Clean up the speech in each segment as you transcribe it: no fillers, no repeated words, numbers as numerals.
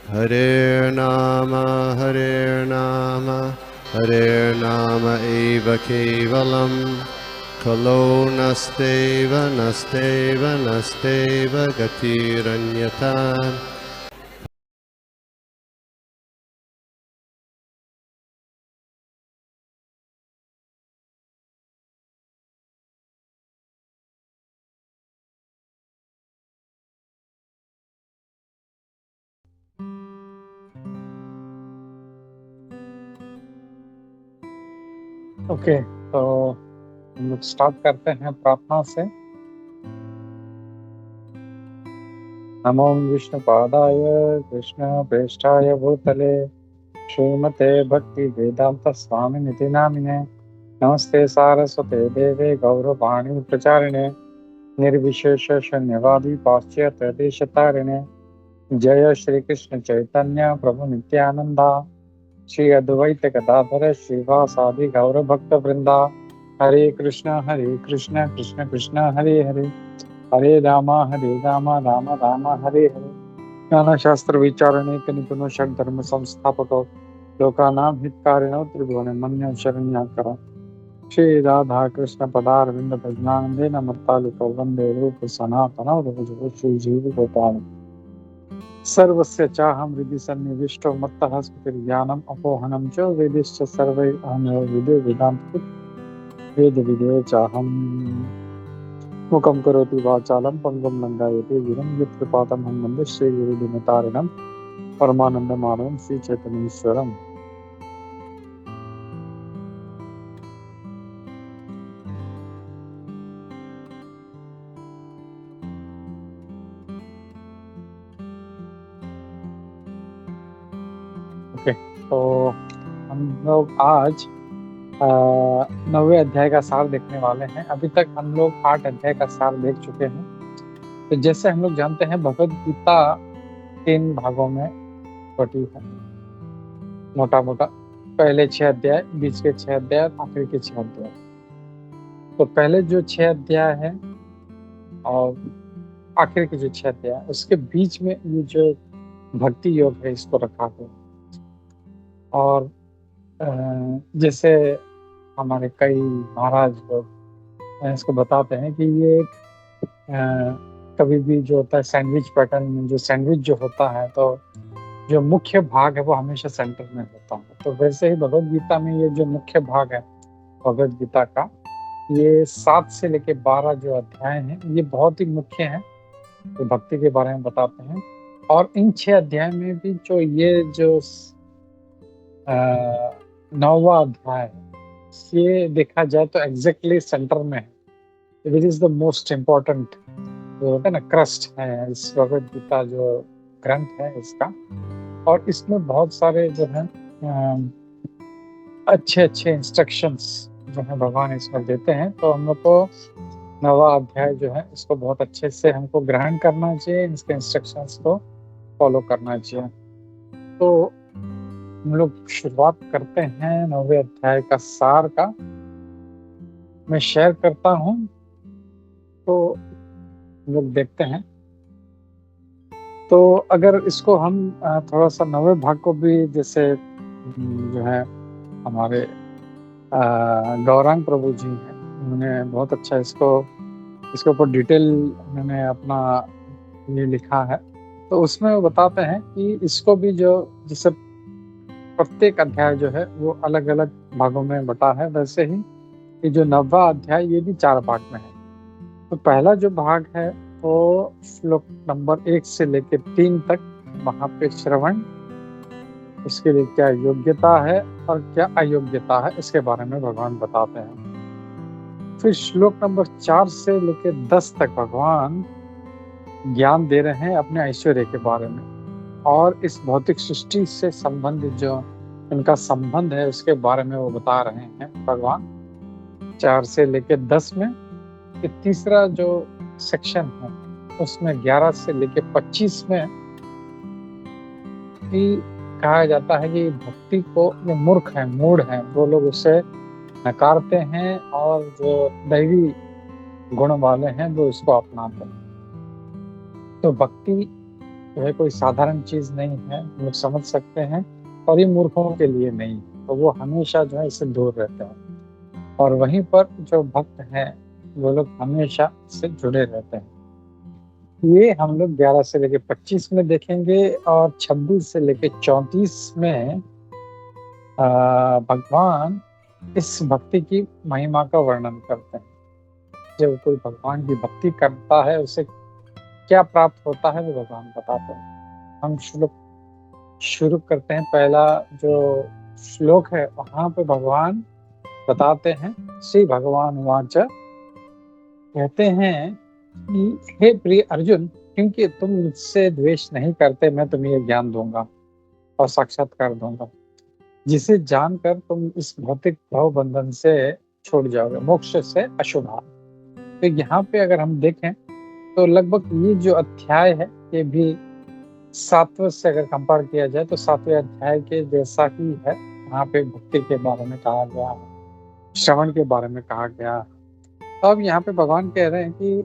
Hare Nama, Hare Nama eva kevalam, Kalo nasteva, nasteva, nasteva gatiranyata. Okay, तो हम लोग start करते हैं प्रार्थना से। नमो विष्णुपादाय कृष्ण प्रेष्ठाय भूतले श्रीमते भक्ति वेदांत स्वामी निति नामिने नमस्ते सारस्वते देवे गौरवाणी प्रचारिणे निर्विशेष शून्यवादी पाश्चात्य देशतारिणे जय श्री कृष्ण चैतन्य प्रभु नित्यानंदा श्री अद्वैत गदाधर श्रीवासादि गौर भक्त वृंदा हरे कृष्ण कृष्ण कृष्ण हरे हरे हरे राम राम राम हरे हरे। ज्ञान शास्त्र विचारणेक निपुण षड धर्म संस्थापक लोकानां हितकारिणो त्रिभुवन मन्य शरण्याकर श्री राधा कृष्ण पदारविंद भजनानंदे नमत्तालिको वंदे रूप सनातन श्री जीव गोपाल सर्वस्य चाहं हृदि सन्निविष्टो मत्तः स्फुटिर्ज्ञानम् अपोहनं च वेदिश्च सर्वैः अहमेव विदे वेदान्त वेद विदे चाहम् मुखं करोति वाचालं पंगुं लङ्घयति गिरिं यत्कृपातमहं वन्दे श्रीगुरुदिनतारिणं परमानन्दमाधवं श्रीचैतन्येश्वरम्। ओके, तो हम लोग आज 9वें अध्याय का सार देखने वाले हैं। अभी तक हम लोग 8 अध्याय का सार देख चुके हैं। तो जैसे हम लोग जानते हैं भगवद गीता 3 भागों में बटी है, मोटा मोटा पहले 6 अध्याय, बीच के 6 अध्याय और आखिर के 6 अध्याय। तो पहले जो 6 अध्याय है और आखिर के जो 6 अध्याय, उसके बीच में ये जो भक्ति योग है इसको रखा गया। और जैसे हमारे कई महाराज लोग इसको बताते हैं कि ये कभी भी जो होता है सैंडविच पैटर्न में, जो सैंडविच जो होता है तो जो मुख्य भाग है वो हमेशा सेंटर में होता है। तो वैसे ही भगवद गीता में ये जो मुख्य भाग है भगवद गीता का, ये 7 से लेके 12 जो अध्याय हैं ये बहुत ही मुख्य हैं, तो भक्ति के बारे में बताते हैं। और इन 6 अध्याय में भी जो ये जो 9वां अध्याय है, ये देखा जाए तो एग्जैक्टली सेंटर में है। Which is the most important जो होता है ना, क्रस्ट है इस भगवद गीता जो ग्रंथ है इसका। और इसमें बहुत सारे जो है अच्छे अच्छे इंस्ट्रक्शंस जो है भगवान इसमें देते हैं। तो हम लोग को 9वां अध्याय जो है इसको बहुत अच्छे से हमको ग्रहण करना चाहिए, इसके इंस्ट्रक्शंस को फॉलो करना चाहिए। तो हम लोग शुरुआत करते हैं 9वें अध्याय का सार का। मैं शेयर करता हूँ तो हम लोग देखते हैं। तो अगर इसको हम थोड़ा सा 9वें भाग को भी, जैसे जो है हमारे गौरांग प्रभु जी हैं, उन्होंने बहुत अच्छा इसके ऊपर डिटेल उन्होंने अपना ये लिखा है। तो उसमें वो बताते हैं कि इसको भी जो जैसे प्रत्येक अध्याय जो है वो अलग अलग भागों में बटा है, वैसे ही ये जो 9वां अध्याय ये भी 4 भाग में है। तो पहला जो भाग है वो श्लोक नंबर 1 से लेके 3 तक, वहाँ पे श्रवण, उसके लिए क्या योग्यता है और क्या अयोग्यता है इसके बारे में भगवान बताते हैं। फिर श्लोक नंबर 4 से लेके 10 तक भगवान ज्ञान दे रहे हैं अपने ऐश्वर्य के बारे में, और इस भौतिक सृष्टि से संबंधित जो इनका संबंध है उसके बारे में वो बता रहे हैं भगवान 4 से लेके 10 में। ये तीसरा जो सेक्शन है उसमें 11 से लेके 25 में भी कहा जाता है कि भक्ति को जो मूर्ख है, मूढ़ है, वो लोग उसे नकारते हैं, और जो दैवी गुण वाले हैं वो इसको अपनाते हैं। तो भक्ति जो है कोई साधारण चीज नहीं है, हम लोग समझ सकते हैं, और ये मूर्खों के लिए नहीं, तो वो हमेशा जो है इससे दूर रहते हैं। और वहीं पर जो भक्त हैं वो लोग हमेशा इससे जुड़े रहते हैं। ये हम लोग 11 से लेके 25 में देखेंगे, और 26 से लेके 34 में भगवान इस भक्ति की महिमा का वर्णन करते हैं। जब कोई भगवान की भक्ति करता है उसे क्या प्राप्त होता है वो भगवान बताते हैं। हम श्लोक शुरू करते हैं। पहला जो श्लोक है वहां पे भगवान बताते हैं, श्री भगवान वाच, कहते हैं कि हे प्रिय अर्जुन, क्योंकि तुम मुझसे द्वेष नहीं करते, मैं तुम्हें ये ज्ञान दूंगा और साक्षात्कार दूंगा, जिसे जानकर तुम इस भौतिक भव बंधन से छूट जाओगे, मोक्ष से अशुभा। तो यहाँ पे अगर हम देखें तो लगभग ये जो अध्याय है ये भी 7वें से अगर कंपेयर किया जाए तो 7वें अध्याय के जैसा ही है। यहाँ पे भक्ति के बारे में कहा गया है, श्रवण के बारे में कहा गया है। तो अब यहाँ पे भगवान कह रहे हैं कि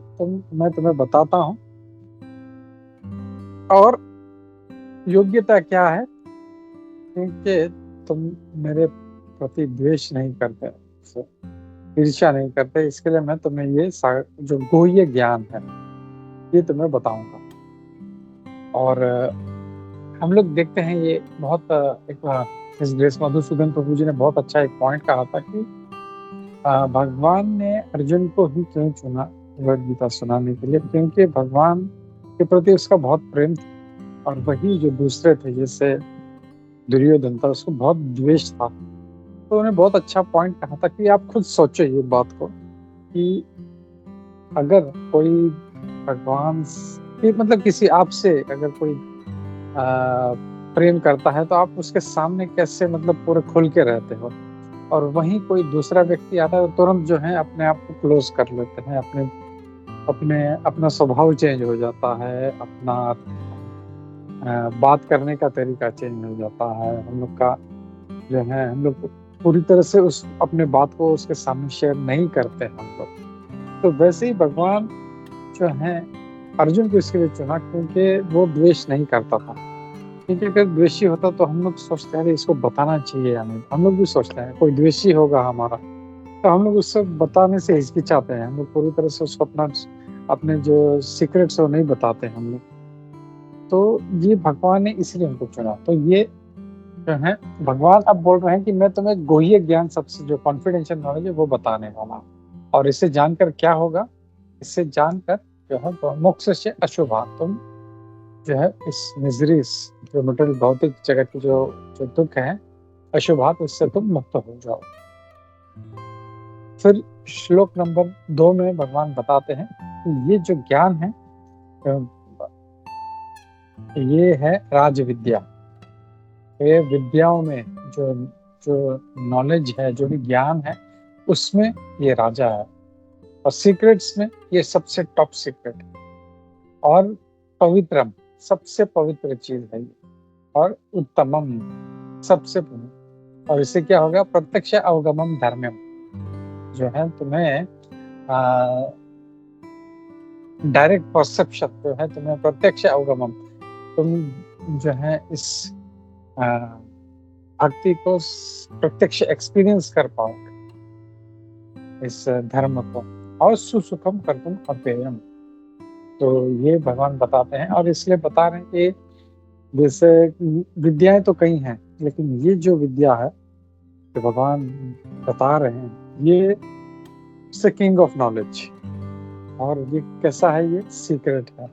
मैं तुम्हें बताता हूँ, और योग्यता क्या है, क्योंकि तुम मेरे प्रति द्वेष नहीं करते, ईर्ष्या नहीं करते, इसके लिए मैं तुम्हें ये जो गुह्य ज्ञान है ये तुम्हें बताऊंगा। और हम लोग देखते हैं ये बहुत इस ग्रेस मधुसूदन प्रभु जी ने बहुत अच्छा एक पॉइंट कहा था कि भगवान ने अर्जुन को ही क्यों चुना भगवद गीता सुनाने के लिए, क्योंकि भगवान के प्रति उसका बहुत प्रेम था, और वही जो दूसरे थे जैसे दुर्योधन था उसको बहुत द्वेष था। तो उन्हें बहुत अच्छा पॉइंट कहा था कि आप खुद सोचो ये बात को कि अगर कोई भगवान मतलब किसी आपसे अगर कोई प्रेम करता है तो आप उसके सामने कैसे मतलब पूरे खुल के रहते हो, और वहीं कोई दूसरा व्यक्ति आता है तो तुरंत जो है अपने आप को क्लोज कर लेते हैं, अपना स्वभाव चेंज हो जाता है, अपना बात करने का तरीका चेंज हो जाता है, हम लोग का जो है हम लोग पूरी तरह से उस अपने बात को उसके सामने शेयर नहीं करते हम लोग। तो वैसे ही भगवान जो है अर्जुन को इसके लिए चुना क्योंकि वो द्वेष नहीं करता था, क्योंकि अगर द्वेषी होता तो हम लोग सोचते हैं इसको बताना चाहिए या नहीं। हम लोग भी सोचते हैं कोई द्वेषी होगा हमारा तो हम लोग उससे बताने से हिचकिचाते हैं, हम लोग पूरी तरह से उसको अपने जो सीक्रेट्स वो नहीं बताते हम लोग। तो ये भगवान ने इसलिए उनको चुना। तो ये जो है भगवान अब बोल रहे हैं कि मैं तुम्हें गुह्य ज्ञान, सबसे जो कॉन्फिडेंशियल नॉलेज है वो बताने वाला, और इससे जानकर क्या होगा, इससे जानकर जो है मोक्ष से अशुभा, तुम जो है इस मिजरी जो मटेरियल भौतिक जगत की जो दुख है अशुभात, उससे तुम मुक्त हो जाओ। फिर श्लोक नंबर 2 में भगवान बताते हैं कि ये जो ज्ञान है ये है राज विद्या। ये विद्याओं में जो नॉलेज है, जो भी ज्ञान है उसमें ये राजा है, और सीक्रेट्स में ये सबसे टॉप सीक्रेट है, और पवित्रम सबसे पवित्र चीज है ये, और उत्तमम सबसे पवित्र। और इससे क्या होगा, प्रत्यक्ष अवगमम धर्मम, जो है तुम्हें डायरेक्ट परसेप्शन जो है तुम्हें प्रत्यक्ष अवगमम, तुम जो है इस भक्ति को प्रत्यक्ष एक्सपीरियंस कर पाओगे इस धर्म को, और सुसुखम कर तुम अपेयम। तो ये भगवान बताते हैं, और इसलिए बता रहे हैं कि जैसे विद्याएं तो कई हैं, लेकिन ये जो विद्या है जो भगवान बता रहे हैं ये किंग ऑफ नॉलेज, और ये कैसा है, ये सीक्रेट है।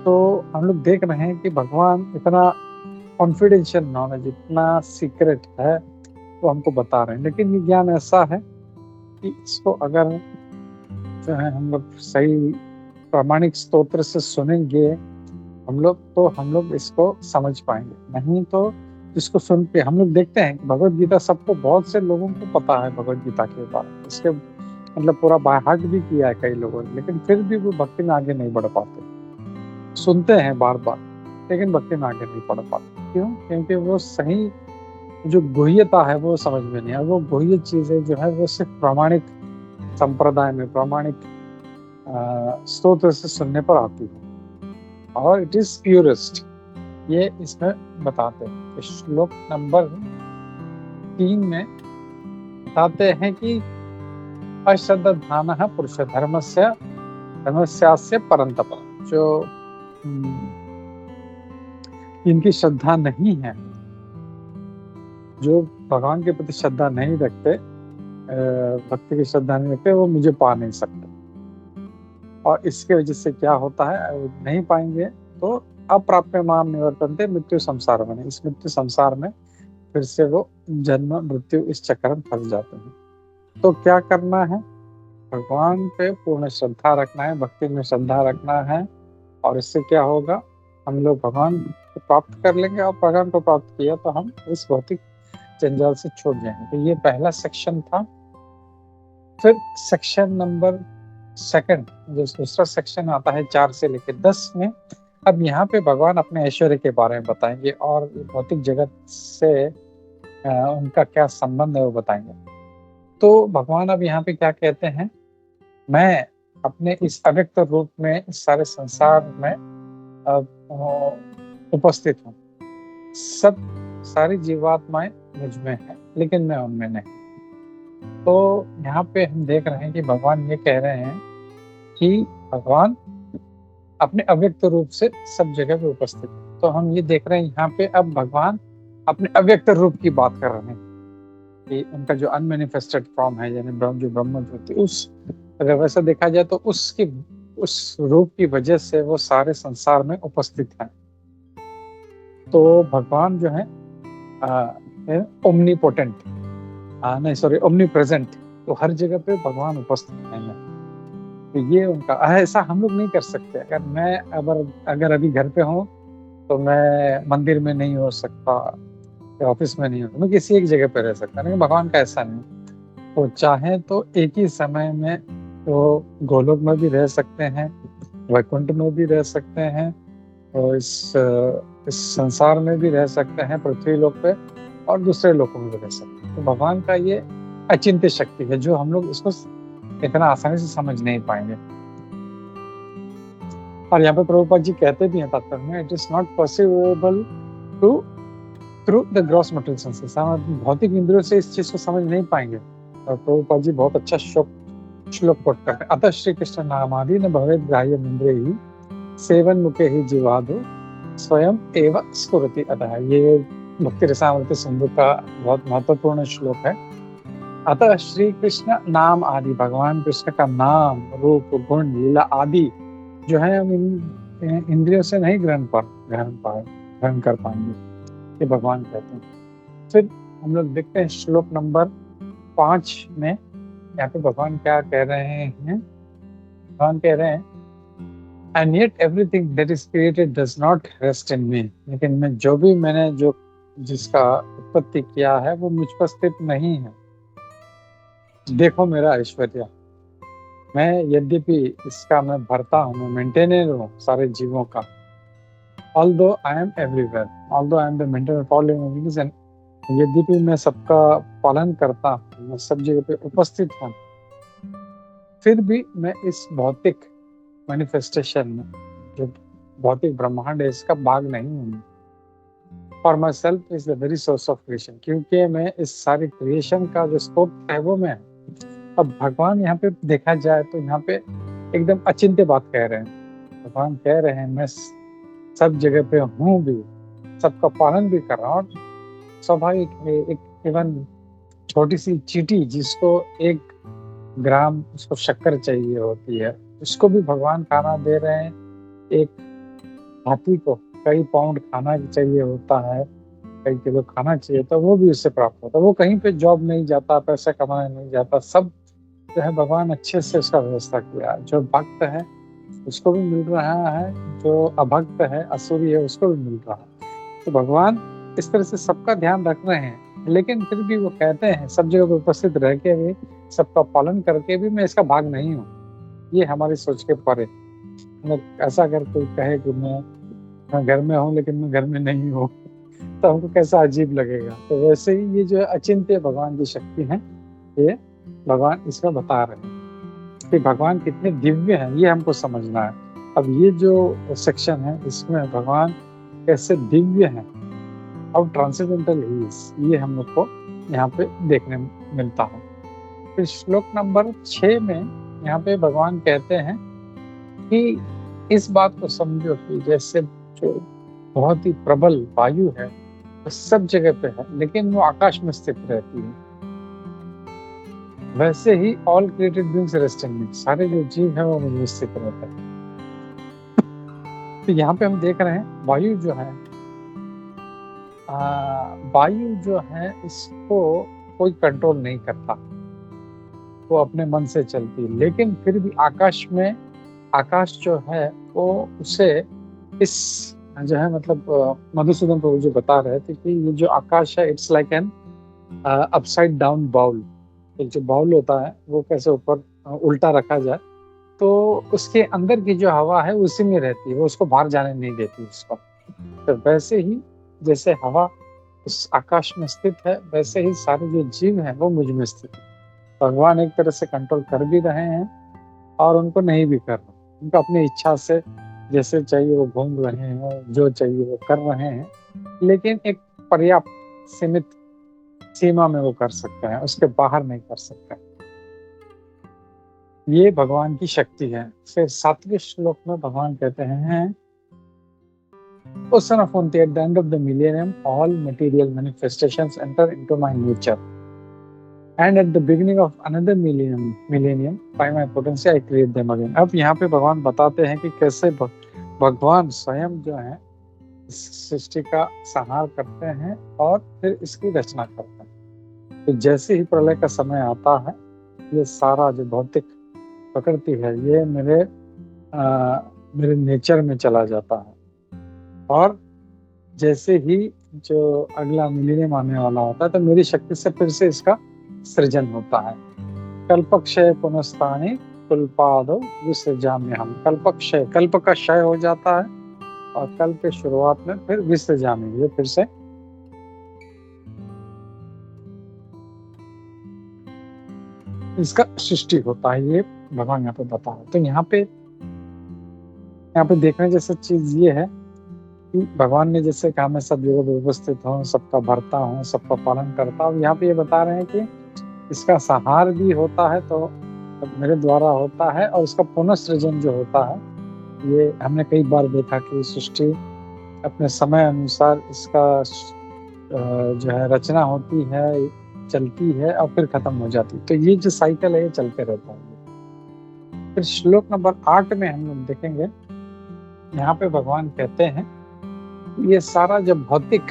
तो हम लोग देख रहे हैं कि भगवान इतना कॉन्फिडेंशियल नॉलेज, इतना सीक्रेट है तो हमको बता रहे हैं, लेकिन ये ज्ञान ऐसा है कि इसको अगर जो है हम लोग सही प्रामाणिक स्तोत्र से सुनेंगे हम लोग इसको समझ पाएंगे, नहीं तो इसको सुन के हम लोग देखते हैं कि भगवद गीता सबको, बहुत से लोगों को पता है भगवद गीता के बारे में, इसके मतलब पूरा बाय हार्ट भी किया है कई लोगों ने, लेकिन फिर भी वो भक्ति में आगे नहीं बढ़ पाते। सुनते हैं बार बार लेकिन भक्ति में आगे नहीं बढ़ पाते। क्यों? क्योंकि वो सही जो गुह्यता है वो समझ में नहीं है। वो गुह्य चीजें जो है वो सिर्फ प्रामाणिक संप्रदाय में, प्रामाणिक स्तोत्र से सुनने पर आती है। और इट इज प्योरेस्ट, ये इसमें बताते हैं। श्लोक नंबर 3 में बताते हैं कि अश्रद्धानः पुरुष धर्मस्यास्य परंतप, जो इनकी श्रद्धा नहीं है, जो भगवान के प्रति श्रद्धा नहीं रखते, भक्ति की श्रद्धा नहीं रखते, वो मुझे पा नहीं सकते। और इसके वजह से क्या होता है, नहीं पाएंगे तो अप्राप्य माम निवर्तन्ते मृत्यु संसार में, इस मृत्यु संसार में फिर से वो जन्म मृत्यु इस चक्कर में फंस जाते हैं। तो क्या करना है, भगवान पे पूर्ण श्रद्धा रखना है, भक्ति में श्रद्धा रखना है, और इससे क्या होगा, हम लोग भगवान को प्राप्त कर लेंगे। और भगवान को प्राप्त किया तो हम इस भौतिक जंजाल से छूट जाएंगे। तो ये पहला सेक्शन था। फिर सेक्शन नंबर 2, जो दूसरा सेक्शन आता है 4 से लेकर 10 में, अब यहाँ पे भगवान अपने ऐश्वर्य के बारे में बताएंगे और भौतिक जगत से उनका क्या संबंध है वो बताएंगे। तो भगवान अब यहाँ पे क्या कहते हैं, मैं अपने इस अव्यक्त रूप में इस सारे संसार में उपस्थित हूँ। सब सारी जीवात्माएं मुझ में है, लेकिन मैं उनमें नहीं। तो यहाँ पे हम देख रहे हैं कि भगवान ये कह रहे हैं कि भगवान अपने अव्यक्त रूप से सब जगह पे उपस्थित है। तो हम ये देख रहे हैं यहाँ पे अब भगवान अपने अव्यक्त रूप की बात कर रहे हैं कि उनका जो अनमैनिफेस्टेड फॉर्म है, यानी जो ब्रह्म ज्योति, उस अगर वैसा देखा जाए तो उस रूप की वजह से वो सारे संसार में उपस्थित हैं। तो भगवान जो है ओमनीपोटेंट, ओमनी प्रेजेंट, तो हर जगह पे भगवान उपस्थित हैं। तो ये उनका, ऐसा हम लोग नहीं कर सकते। अगर मैं अगर अभी घर पे हूँ तो मैं मंदिर में नहीं हो सकता, ऑफिस में नहीं हो, मैं किसी एक जगह पे रह सकता, लेकिन भगवान का ऐसा नहीं। वो चाहे तो एक ही समय में वो गोलोक में भी रह सकते हैं, वैकुंठ में भी रह सकते हैं, और इस संसार में भी रह सकते हैं, पृथ्वी लोक पे, और दूसरे लोकों में भी रह सकते हैं। तो भगवान का ये अचिंत्य शक्ति है, जो हम लोग इसको इतना आसानी से समझ नहीं पाएंगे। और यहाँ पे प्रभुपाद जी कहते भी हैं तात्पर्य में, it is not possible through the gross material senses. हम भौतिक इंद्रियों से इस चीज को समझ नहीं पाएंगे। और प्रभुपाद जी बहुत अच्छा श्लोक कोट करते हैं, अतः श्री कृष्ण नामादि न भवेद ग्राह्य इंद्रिय सेवन मुखे ही जीवादो स्वयं एव स्फुरति अतः। ये भक्ति रसामृत सिंधु का बहुत महत्वपूर्ण श्लोक है। अतः श्री कृष्ण नाम आदि, भगवान कृष्ण का नाम, रूप, गुण, लीला आदि जो है हम इन इंद्रियों से नहीं ग्रहण कर पाएंगे, ये भगवान कहते हैं। फिर हम लोग देखते हैं श्लोक नंबर 5 में, यहाँ पे भगवान क्या कह रहे हैं। भगवान कह रहे हैं, and yet everything that is created does not rest in me। लेकिन मैं मैंने जिसका उत्पत्ति किया है वो मुझ पर स्थित नहीं है। देखो मेरा ऐश्वर्य, मैं यद्यपि इसका मैं भरता हूँ, मैं मेंटेनर हूँ सारे जीवों का। although I am everywhere, although I am the maintainer of all living beings, and यद्यपि मैं सबका पालन करता हूँ, मैं सब जगह पे उपस्थित हूँ, फिर भी मैं इस भौतिक मैनिफेस्टेशन में, जो भौतिक ब्रह्मांड है, इसका भाग नहीं हूँ। For my self is the very source of creation, क्योंकि मैं इस सारी क्रिएशन का जो स्रोत है वो मैं। अब भगवान यहाँ पे देखा जाए तो यहाँ पे एकदम अचिंत्य बात कह रहे हैं। भगवान कह रहे हैं मैं सब जगह पे हूँ भी, सबका पालन भी कर रहा हूँ। स्वाभाविक एक इवन छोटी सी चींटी जिसको 1 ग्राम उसको शक्कर चाहिए होती है, उसको भी भगवान खाना दे रहे हैं। एक हाथी को कई पाउंड खाना चाहिए होता है, कई किलो खाना चाहिए, तो वो भी उससे प्राप्त होता है। वो कहीं पे जॉब नहीं जाता, पैसा कमाने नहीं जाता, सब जो है भगवान अच्छे से उसका व्यवस्था किया। जो भक्त है उसको भी मिल रहा है, जो अभक्त है, असुरी है, उसको भी मिल रहा है। तो भगवान इस तरह से सबका ध्यान रख रहे हैं, लेकिन फिर भी वो कहते हैं सब जगह पर उपस्थित रह के भी, सबका पालन करके भी मैं इसका भाग नहीं हूँ। ये हमारी सोच के परे। ऐसा अगर कोई कहे कि मैं घर में हूँ लेकिन मैं घर में नहीं हूँ, तो हमको कैसा अजीब लगेगा। तो वैसे ही ये जो अचिंत्य भगवान की शक्ति है, ये भगवान इसमें बता रहे हैं कि भगवान कितने दिव्य हैं, ये हमको समझना है। अब ये जो सेक्शन है इसमें भगवान कैसे दिव्य हैं और ट्रांसेंडेंटल ही, ये हम लोग को यहाँ पे देखने मिलता है। फिर श्लोक नंबर 6 में यहाँ पे भगवान कहते हैं कि इस बात को समझो कि जैसे जो बहुत ही प्रबल वायु है वो सब जगह पे है लेकिन वो आकाश में स्थित रहती है, वैसे ही all created beings rest in me, सारे जो जीव है वो मुझे स्थित रहते हैं। तो यहाँ पे हम देख रहे हैं वायु जो है, वायु जो है इसको कोई कंट्रोल नहीं करता, वो अपने मन से चलती है, लेकिन फिर भी आकाश में, आकाश जो है वो उसे इस जो है मतलब मधुसूदन प्रभु जो बता रहे थे कि ये जो आकाश है it's like an upside down bowl. एक जो बाउल होता है वो कैसे ऊपर उल्टा रखा जाए तो उसके अंदर की जो हवा है उसी में रहती है, वो उसको बाहर जाने नहीं देती उसको। तो वैसे ही जैसे हवा उस आकाश में स्थित है वैसे ही सारे जो जीव हैं वो मुझ में स्थित है। भगवान एक तरह से कंट्रोल कर भी रहे हैं और उनको नहीं भी कर रहे, उनको अपनी इच्छा से जैसे चाहिए वो घूम रहे हैं, जो चाहिए वो कर रहे हैं, लेकिन एक पर्याप्त सीमित सीमा में वो कर सकते हैं, उसके बाहर नहीं कर सकते। ये भगवान की शक्ति है। फिर 7वें श्लोक में भगवान कहते हैं O son of Kunti, at the end of the millennium, all material manifestations enter into my nature. And at the beginning of another millennium, by my potency, I create them again. अब यहाँ पे भगवान बताते हैं कि कैसे भगवान स्वयं जो है इस सृष्टि का संहार करते हैं और फिर इसकी रचना करते हैं। तो जैसे ही प्रलय का समय आता है, ये सारा जो भौतिक प्रकृति है ये मेरे नेचर में चला जाता है, और जैसे ही जो अगला मिलेनियम आने वाला होता है तो मेरी शक्ति से फिर से इसका सृजन होता है। कल्पक्षय पुनस्तानि कुलपादो विसृजाम्यहम्। कल्पक्षय, कल्प का क्षय हो जाता है और कल्प के शुरुआत में फिर विसृजामि, ये फिर से इसका सृष्टि होता है, ये भगवान यहाँ पे बता रहे। तो यहाँ पे देखने जैसी चीज ये है कि भगवान ने जैसे कहा मैं सब जगह व्यवस्थित हूँ, सबका भरता हूँ, सबका पालन करता हूँ, यहाँ पे ये बता रहे हैं कि इसका संहार भी होता है तो मेरे द्वारा होता है, और इसका पुनःसृजन जो होता है ये हमने कई बार देखा कि सृष्टि अपने समय अनुसार इसका जो है रचना होती है, चलती है और फिर खत्म हो जाती है। तो ये जो साइकिल है ये चलते रहता है। फिर श्लोक नंबर 8 में हम लोग देखेंगे, यहाँ पे भगवान कहते हैं ये सारा जो भौतिक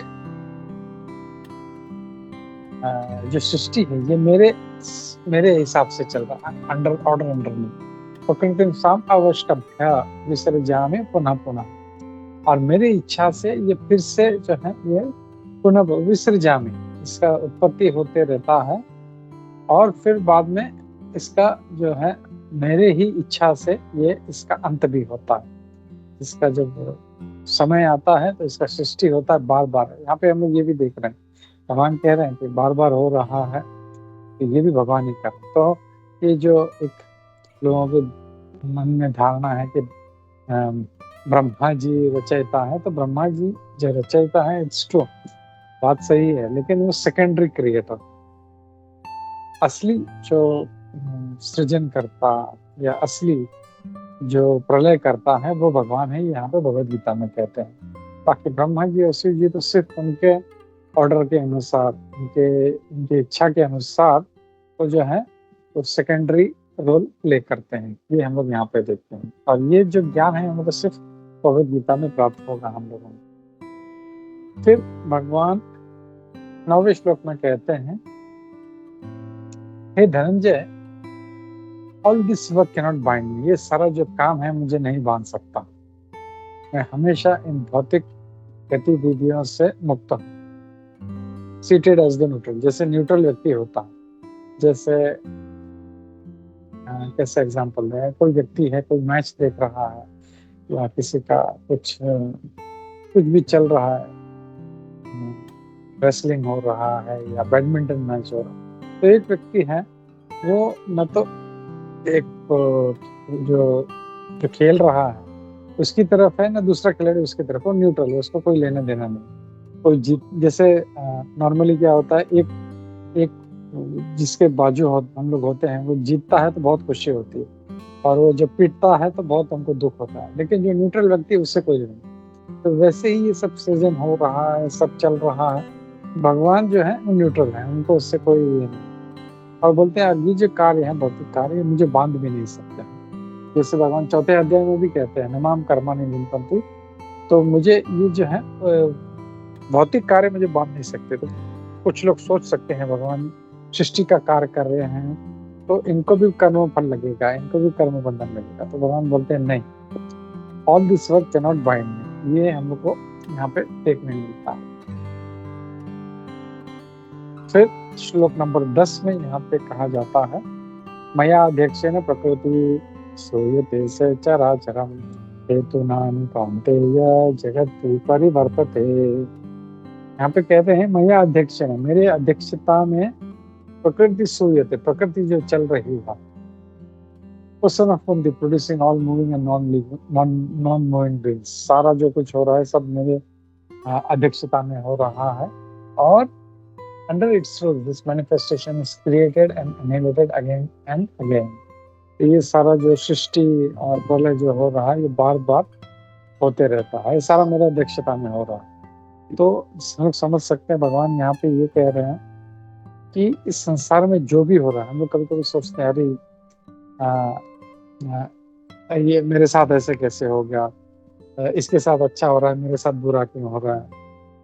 जो सृष्टि है ये मेरे हिसाब से चल रहा है, अंडर में। प्रकृतिम साम अवष्टभ्य विसर्जामि पुनः पुनः, और मेरी इच्छा से ये फिर से जो है ये पुनः विसर्जामि, इसका उत्पत्ति होते रहता है और फिर बाद में इसका जो है मेरे ही इच्छा से ये इसका अंत भी होता है। इसका जब समय आता है तो इसका सृष्टि होता है बार बार। यहाँ पे हम लोग ये भी देख रहे हैं, भगवान कह रहे हैं कि बार बार हो रहा है, तो ये भी भगवान ही कर। तो ये जो एक लोगों के मन में धारणा है कि ब्रह्मा जी रचयिता है, तो ब्रह्मा जी जो रचयिता है इट्स ट्रू, बात सही है, लेकिन वो सेकेंडरी क्रिएटर, असली जो सृजन करता या असली जो प्रलय करता है वो भगवान है, यहाँ पे भगवद गीता में कहते हैं। बाकी ब्रह्मा जी और शिव जी तो सिर्फ उनके ऑर्डर के अनुसार, उनके इच्छा के अनुसार वो जो है वो सेकेंडरी रोल प्ले करते हैं, ये हम लोग यहाँ पे देखते हैं। और ये जो ज्ञान है हमें तो सिर्फ भगवद गीता में प्राप्त होगा हम लोगों को। फिर भगवान 9वें श्लोक में कहते हैं, हे Dhananjay, all this work cannot bind me, ये सारा जो काम है मुझे नहीं बांध सकता, मैं हमेशा इन भौतिक गतिविधियों से मुक्त हूँ। सीटेड एज द न्यूट्रल, जैसे न्यूट्रल व्यक्ति होता है, जैसे कैसे एग्जांपल है, कोई व्यक्ति है, कोई मैच देख रहा है या किसी का कुछ भी चल रहा है, रेसलिंग हो रहा है या बैडमिंटन मैच हो रहा है, तो एक व्यक्ति है वो न तो एक जो खेल रहा है उसकी तरफ है ना दूसरा खिलाड़ी उसकी तरफ, वो न्यूट्रल है, उसको कोई लेना देना नहीं। कोई जीत, जैसे नॉर्मली क्या होता है, एक जिसके बाजू हम लोग होते हैं वो जीतता है तो बहुत खुशी होती है, और वो जब पीटता है तो बहुत हमको दुख होता है, लेकिन जो न्यूट्रल व्यक्ति है उससे कोई नहीं। तो वैसे ही ये सब सृजन हो रहा है, सब चल रहा है, भगवान जो है वो न्यूट्रल है, उनको उससे कोई ये नहीं। और बोलते हैं ये जो कार्य है, भौतिक कार्य, ये मुझे बांध भी नहीं सकते। जैसे भगवान चौथे अध्याय में भी कहते हैं, नमाम कर्माणि लिम्पन्ति, तो मुझे ये जो है भौतिक कार्य मुझे बांध नहीं सकते। तो कुछ लोग सोच सकते हैं भगवान सृष्टि का कार्य कर रहे हैं तो इनको भी कर्म फल लगेगा, इनको भी कर्म बंधन लगेगा। तो भगवान बोलते हैं नहीं, all this work can not bind me, ये हम लोग को यहाँ पे देखने मिलता है। फिर श्लोक नंबर 10 में यहाँ पे कहा जाता है, मया अध्यक्षेन प्रकृति सूयते स चराचरम हेतुनानि कौन्तेय जगत् परिवर्तते। यहाँ पे कहते हैं मया अध्यक्षेन, मेरे अध्यक्षता में प्रकृति सूयते, प्रकृति जो चल रही है, person of Kunti producing all moving and non moving beings, सारा जो कुछ हो रहा है सब मेरे अध्यक्षता में हो रहा है। और under its rule this manifestation is created and annihilated again and again. ये सारा जो सृष्टि और प्रलय जो हो रहा है ये बार बार होते रहता है, ये सारा मेरे अध्यक्षता में हो रहा है। तो हम लोग समझ सकते हैं भगवान यहाँ पे ये कह रहे हैं कि इस संसार में जो भी हो रहा है, हम लोग कभी कभी सोचते हैं अरे ये मेरे साथ ऐसे कैसे हो गया, इसके साथ अच्छा हो रहा है, मेरे साथ बुरा क्यों हो रहा है,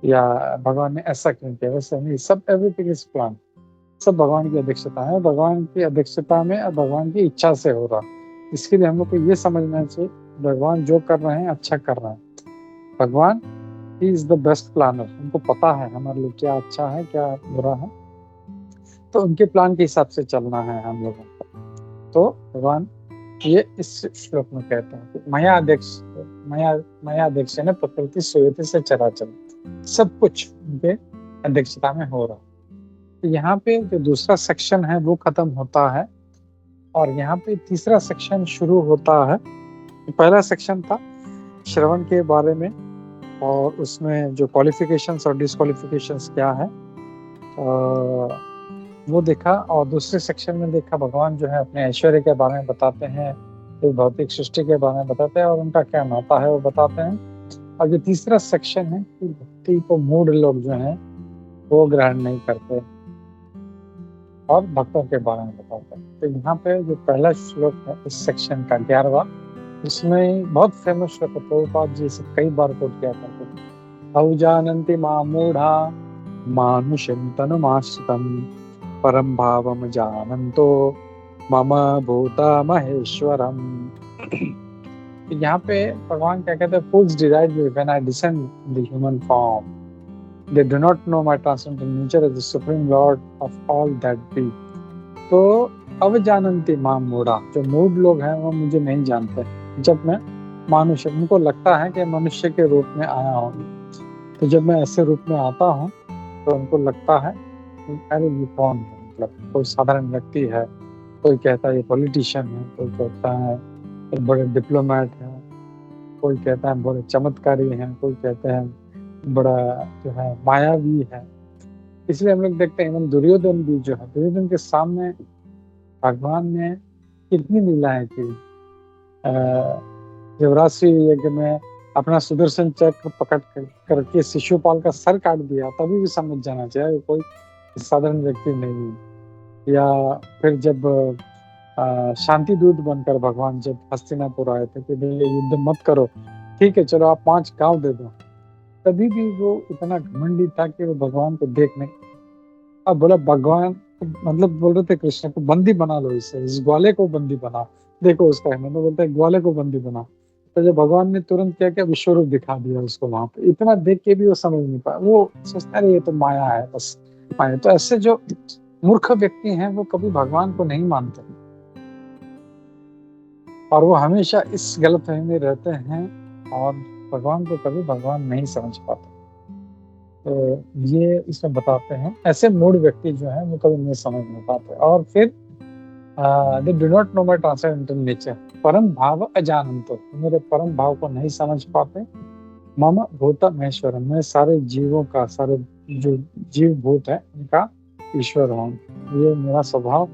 या भगवान ने ऐसा क्यों किया, वैसे नहीं। सब एवरीथिंग इज प्लान, सब भगवान की अध्यक्षता है, भगवान की अध्यक्षता में और भगवान की इच्छा से हो रहा। इसके लिए हम लोग को ये समझना चाहिए भगवान जो कर रहे हैं अच्छा कर रहे हैं। भगवान ही इज द बेस्ट प्लानर, उनको पता है हमारे लिए क्या अच्छा है क्या बुरा है, तो उनके प्लान के हिसाब से चलना है हम लोगों को। तो भगवान ये इस श्लोक में कहते हैं कि मया अध्यक्ष ने प्रकृति सूयते स चराचर, सब कुछ उनके अध्यक्षता में हो रहा। तो यहाँ पे जो दूसरा सेक्शन है वो खत्म होता है और यहाँ पे तीसरा सेक्शन शुरू होता है। पहला सेक्शन था श्रवण के बारे में और उसमें जो क्वालिफिकेशंस और डिस्क्वालिफिकेशंस क्या है वो देखा, और दूसरे सेक्शन में देखा भगवान जो है अपने ऐश्वर्य के बारे में बताते हैं, तो भौतिक सृष्टि के बारे में बताते हैं और उनका क्या नाता है वो बताते हैं। और जो तीसरा सेक्शन है कि भक्ति को मूढ़ लोग जो हैं वो ग्रहण नहीं करते और भक्तों के बारे में बताते हैं। तो यहाँ पे जो पहला श्लोक है इस सेक्शन का 11वां, इसमें बहुत फेमस श्लोक है, प्रभुपाद जी इसे कई बार कोट किया करते हैं। अवजानन्ति मां मूढ़ा मानुषं तनुमाश्रितं परम भावम जानन्तो मम भूता महेश्वरम। यहाँ पे भगवान क्या कहते हैं, fools deride me when I descend in the human form. They do not know my transcendental nature as the supreme lord of all that be. तो अवजानन्ति मां मूढ़ा, जो मूढ़ लोग हैं वो मुझे नहीं जानते। जब मैं मनुष्य, उनको लगता है कि मनुष्य के रूप में आया हूँ, तो जब मैं ऐसे रूप में आता हूँ तो उनको लगता है अरे ये कौन है, मतलब कोई साधारण व्यक्ति है, कोई कहता है ये पॉलिटिशियन है, कोई कहता है ये बड़े डिप्लोमेट है, कोई कहता है बड़े चमत्कारी हैं, कोई कहते हैं बड़ा जो है मायावी है। इसलिए हम लोग देखते हैं दुर्योधन भी जो है, दुर्योधन के सामने भगवान ने कितनी लीलाएं की। युवराज यज्ञ में अपना सुदर्शन चक्र पकड़ करके शिशुपाल का सर काट दिया, तभी भी समझ जाना चाहिए कोई साधारण व्यक्ति नहीं है। या फिर जब शांति दूत बनकर भगवान जब हस्तिनापुर आए थे कि भाई युद्ध मत करो, ठीक है चलो आप 5 गांव दे दो, तभी भी वो इतना घमंडी था कि वो भगवान को देख नहीं। अब बोला भगवान मतलब बोल रहे थे कृष्ण को बंदी बना लो, इस ग्वाले को बंदी बना, देखो उसका है, मतलब बोलते ग्वाले को बंदी बना। तो जब भगवान ने तुरंत क्या विश्वरूप दिखा दिया उसको, वहां पे इतना देख के भी वो समझ नहीं पाया, वो सोचता है ये तो माया है, बस माया। तो ऐसे जो मूर्ख व्यक्ति हैं वो कभी भगवान को नहीं मानते और वो हमेशा इस गलतफहमी में रहते हैं और भगवान को कभी भगवान नहीं समझ पाते। तो ये इसमें बताते हैं ऐसे मूढ़ व्यक्ति जो हैं वो कभी नहीं समझ नहीं पाते। और फिर they do not know my transcendental nature, परम भाव अजानंतो, मेरे परम भाव को नहीं समझ पाते। मम भूत महेश्वरम, मैं सारे जीवों का, सारे जो जीव भूत है उनका ईश्वर हूँ, ये मेरा स्वभाव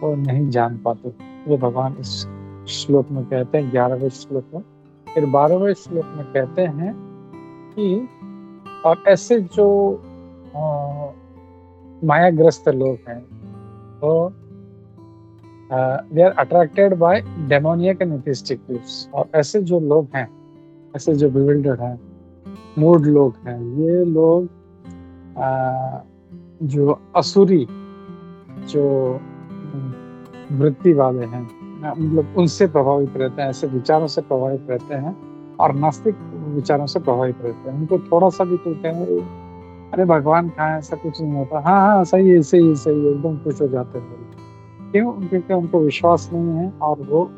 वो नहीं जान पाते। ये भगवान इस श्लोक में कहते हैं, 11वें श्लोक में। फिर 12वें श्लोक में कहते हैं कि और ऐसे जो मायाग्रस्त लोग हैं वो they are attracted by demoniac and atheistic views, और ऐसे जो लोग हैं, ऐसे जो बिविल्डर्ड हैं, मूड लोग हैं, ये लोग जो असुरी जो वृत्ति वाले हैं, मतलब उनसे प्रभावित रहते हैं, ऐसे विचारों से प्रभावित रहते हैं और नास्तिक विचारों से प्रभावित रहते हैं। उनको थोड़ा सा भी कहते हैं अरे भगवान कहाँ है, ऐसा कुछ नहीं होता, हाँ हाँ सही है सही है सही है, एकदम खुश हो जाते हैं। क्यों? क्योंकि उनको विश्वास नहीं है और वो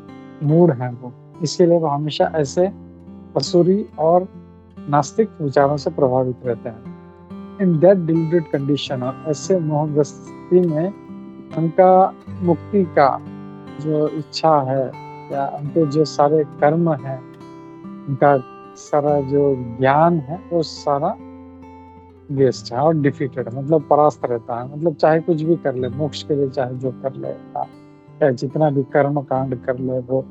मूड है वो, इसीलिए वो हमेशा ऐसे असुरी और नास्तिक विचारों से प्रभावित रहते हैं। इन दैट डिलीटेड कंडीशन, और ऐसे मोहग्रस्ती में उनका मुक्ति का जो इच्छा है या उनके जो सारे कर्म है, उनका सारा जो ज्ञान है वो सारा वेस्ट है और डिफीटेड, मतलब परास्त रहता है। मतलब चाहे कुछ भी कर ले, मोक्ष के लिए चाहे जो कर ले, चाहे जितना भी कर्म कांड कर ले वो,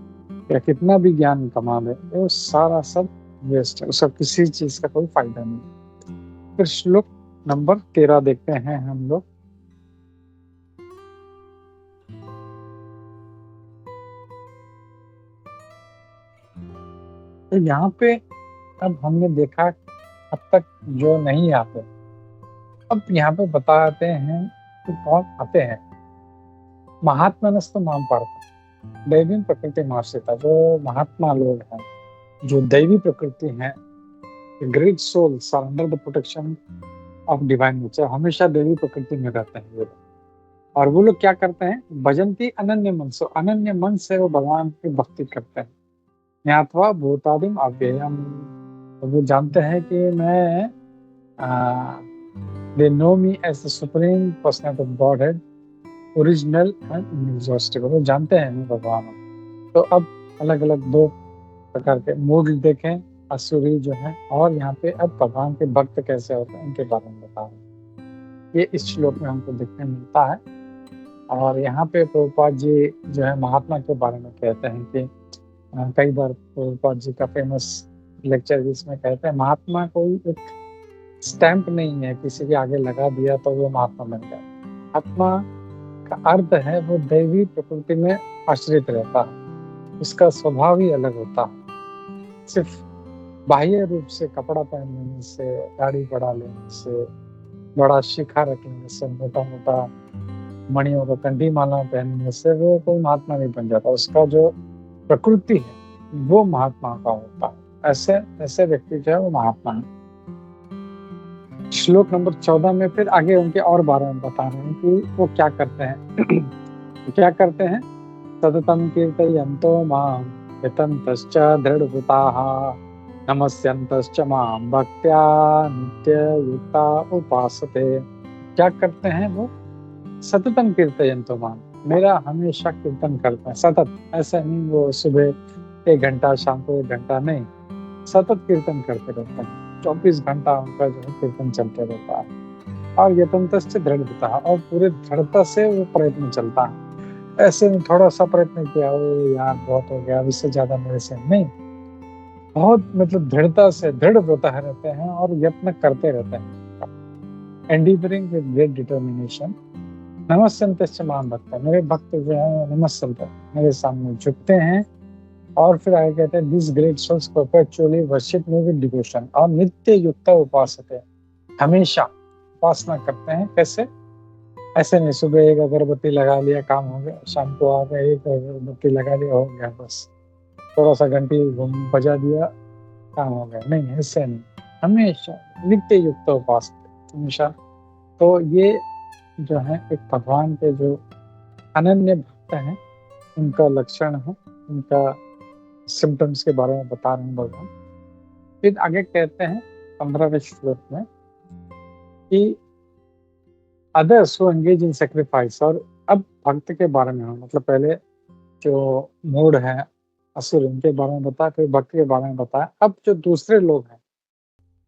या कितना भी ज्ञान कमा ले, वो सारा सब वेस्ट है, उसका किसी चीज का कोई फायदा नहीं। फिर श्लोक नंबर 13 देखते हैं हम लोग। तो यहाँ पे अब हमने देखा अब तक जो नहीं आते, अब यहाँ पे बताते हैं कि कौन आते हैं। महात्मनस्तु माम पार्थ दैवी प्रकृति मार्षिता, जो महात्मा लोग हैं, जो दैवी प्रकृति है, great souls are under the protection of divine nature, हमेशा दैवी प्रकृति में रहते हैं ये लोग। और वो लोग क्या करते हैं, भजंती अनन्य मन से, अनन्य मन से वो भगवान की भक्ति करते हैं। ज्ञात्वा भूतादिम अव्ययम, वो जानते हैं कि मैं they know me as the supreme personality of Godhead, original and inexhaustible, वो जानते हैं मैं भगवान हूँ। तो अब अलग अलग दो प्रकार के मूड देखें, असुरी जो है, और यहाँ पे अब भगवान के भक्त कैसे होते हैं उनके बारे में बता रहे हैं। ये इस श्लोक में हमको देखने मिलता है। और यहाँ पे प्रभुपाद जी जो है महात्मा के बारे में कहते हैं कि कई बार प्रभुपाद जी का फेमस लेक्चर जिसमें कहते हैं महात्मा कोई एक स्टैंप नहीं है, किसी के आगे लगा दिया तो वो महात्मा बन गया। आत्मा का अर्थ है वो दैवी प्रकृति में आश्रित रहता है, उसका स्वभाव ही अलग होता है। सिर्फ बाह्य रूप से कपड़ा पहन लेने से, दाढ़ी बढ़ा लेने से, बड़ा शिखा रख लेने से, मोटा मोटा मणियों का कंठी माला पहनने से वो कोई महात्मा नहीं बन जाता। उसका जो प्रकृति है वो महात्मा का होता है। ऐसे ऐसे व्यक्ति जो है वो महात्मा है। श्लोक नंबर 14 में फिर आगे उनके और बारे में बता रहे हैं कि वो क्या करते हैं। क्या करते हैं, सततम कीर्तयन्तो मां यतन्तश्च दृढव्रताः नमस्यन्तश्च मां भक्त्या नित्ययुक्ता उपासते। क्या करते हैं वो, सततम कीर्तयन्तो मां, मेरा हमेशा कीर्तन करते हैं। सतत ऐसा नहीं वो सुबह 1 घंटा शाम को 1 घंटा, नहीं, सतत कीर्तन करते रहते हैं। 24 घंटा उनका जो है कीर्तन चलते रहता है। और यतन्तश्च दृढ़ता, और पूरे दृढ़ता से वो प्रयत्न चलता है। ऐसे में थोड़ा सा प्रयत्न किया, वो यार बहुत हो गया, इससे ज्यादा मेरे से नहीं, बहुत मतलब दृढ़ता से दृढ़ व्रत रहते हैं और यत्न करते रहते हैं। एंडीवरिंग विद ग्रेट डिटर्मिनेशन नमस्यन्तश्च मां भक्त, मेरे भक्त जो है नमस्यन्त, मेरे सामने झुकते हैं। और फिर आगे कहते हैं this great souls perpetually worship me with devotion, और नित्य युक्त उपासते, हमेशा उपासना करते हैं। कैसे, ऐसे नहीं सुबह एक अगरबत्ती लगा लिया काम हो गया, शाम को आ गए एक अगरबत्ती लगा लिया हो गया, बस थोड़ा सा घंटी बजा दिया काम हो गया, नहीं, ऐसे नहीं, हमेशा नित्य युक्त उपासते, हमेशा। तो ये जो है एक भगवान के जो अनन्य भक्त हैं उनका लक्षण है, उनका सिम्टम्स के बारे में बता रहे हैं भगवान। फिर आगे कहते हैं 15वें श्लोक में कि others who engage in sacrifice, और अब भक्त के बारे में, मतलब पहले जो मूड है असुर इनके बारे में बताया, फिर भक्त के बारे में बताया। अब जो दूसरे लोग हैं,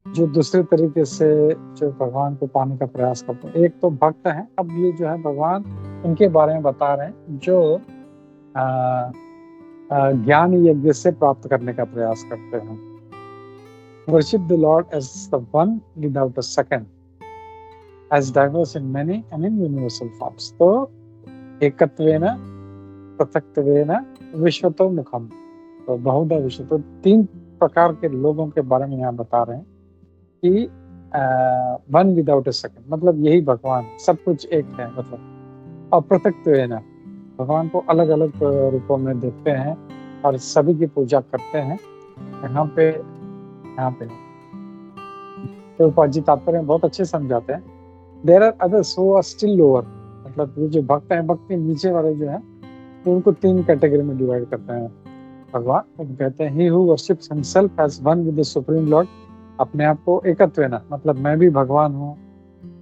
जो दूसरे तरीके से जो भगवान को पाने का प्रयास करते हैं, एक तो भक्त हैं, अब ये जो है भगवान उनके बारे में बता रहे हैं जो ज्ञान यज्ञ से प्राप्त करने का प्रयास करते हैं। Worship the lord as the one without a second, as diverse in many and in universal forms. तो एकत्वेन पृथक्त्वेन विश्वतो मुखम, तो बहुधा विश्व, तो 3 प्रकार के लोगों के बारे में यहाँ बता रहे हैं कि वन विदाउट अ सेकंड, मतलब यही भगवान, सब कुछ एक है, मतलब अपृथक्त्वेन, भगवान को अलग अलग रूपों में देखते हैं और सभी की पूजा करते हैं। यहाँ पे प्रभुपाद जी तात्पर्य में बहुत अच्छे समझाते हैं। There are others who are still lower, मतलब ये जो भक्त हैं, भक्त के नीचे वाले जो हैं, उनको 3 कैटेगरी में डिवाइड करते हैं भगवान। वो कहते हैं he who worships himself as one with the supreme lord, अपने आप को एकत्वेन, मतलब मैं भी भगवान हूँ।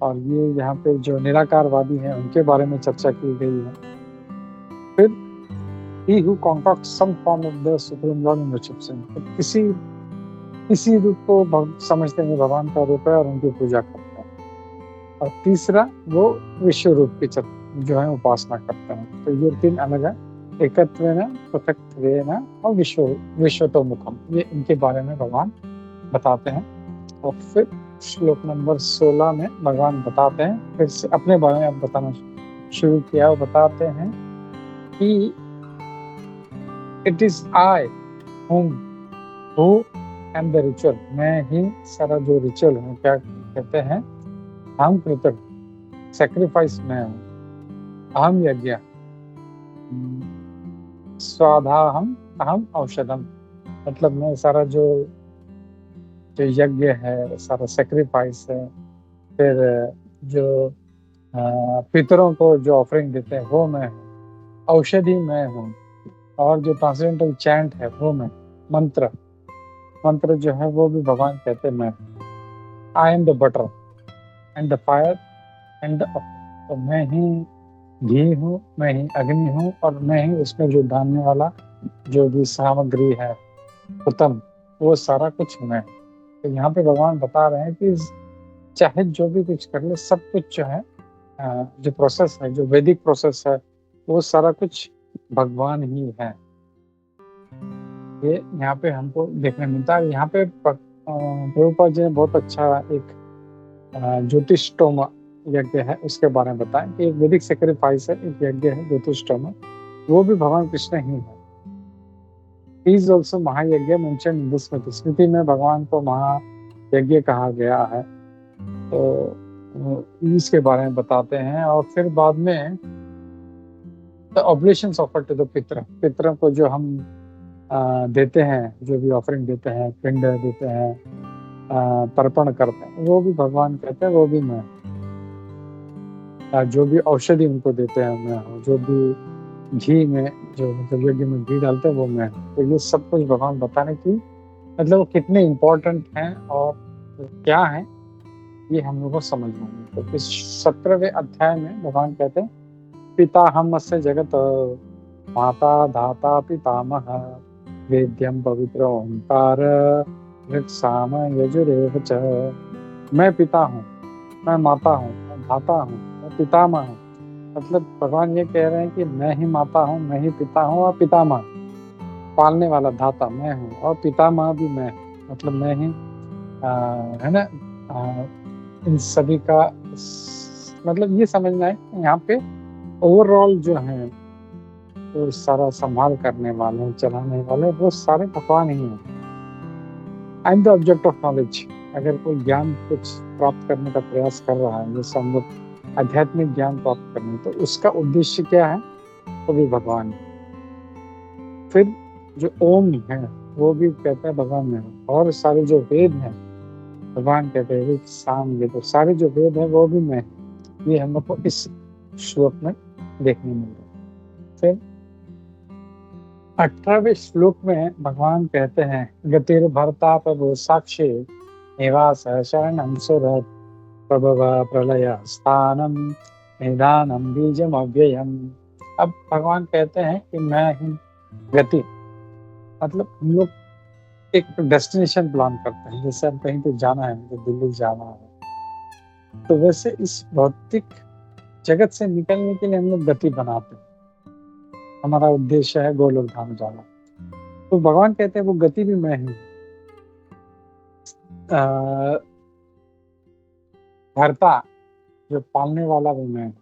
और ये यहाँ पे जो निराकारवादी हैं उनके बारे में चर्चा की गई है। फिर he who concocts some form of the supreme lord and worships him, किसी रूप को समझते हैं भगवान का रूप है और उनकी पूजा करते हैं। और तीसरा वो विश्व रूप की जो है उपासना करते हैं। तो ये 3 अलग है, एकत्वेन, पृथक्त्वेन और विश्वतोमुखम, ये इनके बारे में भगवान बताते हैं। और फिर श्लोक नंबर 16 में भगवान बताते हैं, फिर से अपने बारे में अब बताना शुरू किया। वो बताते हैं कि it is I who am the ritual, मैं ही सारा जो रिचुअल हूँ, क्या कहते हैं, हम कृतक, सेक्रीफाइस मैं हूँ, अहम यज्ञ, स्वाधाहम अहम औषधम, मतलब मैं सारा जो यज्ञ है, सारा सेक्रीफाइस है, फिर जो पितरों को जो ऑफरिंग देते हैं वो मैं हूँ, औषधि मैं हूँ, और जो ट्रांसेंडेंटल चैंट है वो मैं, मंत्र जो है वो भी भगवान कहते हैं मैं, आई am the butter and the fire and the, तो मैं ही घी हूँ, मैं ही अग्नि हूँ, और मैं ही उसमें जो डालने वाला जो भी सामग्री है उत्तम, वो सारा कुछ मैं। तो यहाँ पे भगवान बता रहे हैं कि चाहे जो भी कुछ कर ले, सब कुछ जो है जो प्रोसेस है, जो वैदिक प्रोसेस है, वो सारा कुछ भगवान ही है। ये यहाँ पे हमको देखने मिलता है। यहाँ पे प्रभुपाद जी ने बहुत अच्छा एक ज्योतिषोम यज्ञ है उसके बारे में बताया कि एक वैदिक सेक्रीफाइस है, एक यज्ञ है ज्योतिषोम, वो भी भगवान कृष्ण ही है। ही इज ऑल्सो महायज्ञ मेंशन इन दिस स्मृति, स्मृति में भगवान को महायज्ञ कहा गया है। तो इसके बारे में बताते हैं। और फिर बाद में the oblations offered to the पितरों को जो हम देते हैं, जो भी ऑफरिंग देते हैं, पिंड देते हैं, तर्पण करते हैं, वो भी भगवान कहते हैं वो भी मैं, जो भी औषधि उनको देते हैं मैं हूँ, जो भी घी में, जो मतलब यज्ञ में घी डालते हैं वो मैं हूँ। तो ये सब कुछ भगवान बताने की मतलब वो कितने इम्पोर्टेंट हैं और क्या है, ये हम लोग को समझना है। तो इस 17वें अध्याय में भगवान कहते हैं पिता हमस्य जगत माता धाता पितामह वेद्यम पवित्र ओंकार ऋक्साम यजुरेव च, मैं पिता हूँ, मैं माता हूँ, मैं धाता हूँ, मैं पितामह हूँ। मतलब भगवान ये कह रहे हैं कि मैं ही माता हूँ, मैं ही पिता हूँ, और पितामह पालने वाला धाता मैं हूँ, और पितामह भी मैं, मतलब मैं ही है ना, इन सभी का मतलब ये समझना है कि यहाँ पे ओवरऑल जो है वो सारा संभाल करने वाले, चलाने वाले, वो सारे भगवान ही हैं। आई am the object of knowledge, अगर कोई ज्ञान कुछ प्राप्त करने का प्रयास कर रहा है, जैसे हम लोग आध्यात्मिक ज्ञान प्राप्त करने, तो उसका उद्देश्य क्या है, वो भी भगवान है। फिर जो ओम है वो भी कहते हैं भगवान में, और सारे जो वेद हैं भगवान कहते हैं साम, ये तो सारे जो वेद हैं वो भी मैं, ये हम लोग को इस श्लोक में देखने मिल रहा है। फिर 18वें श्लोक में भगवान कहते हैं गतिर भरता प्रभु साक्षी निवास शरणम सुरत प्रभव प्रलय स्थानम निदानम बीजम अव्ययम। अब भगवान कहते हैं कि मैं ही गति, मतलब हम लोग एक डेस्टिनेशन प्लान करते हैं, जैसे हम कहीं पे जाना है, मुझे दिल्ली जाना है, तो वैसे इस भौतिक जगत से निकलने के लिए हम लोग गति बनाते हैं। हमारा उद्देश्य है गोलोक धाम जाना। तो भगवान कहते हैं वो गति भी मैं ही हूँ। भरता जो पालने वाला भी मैं हूँ,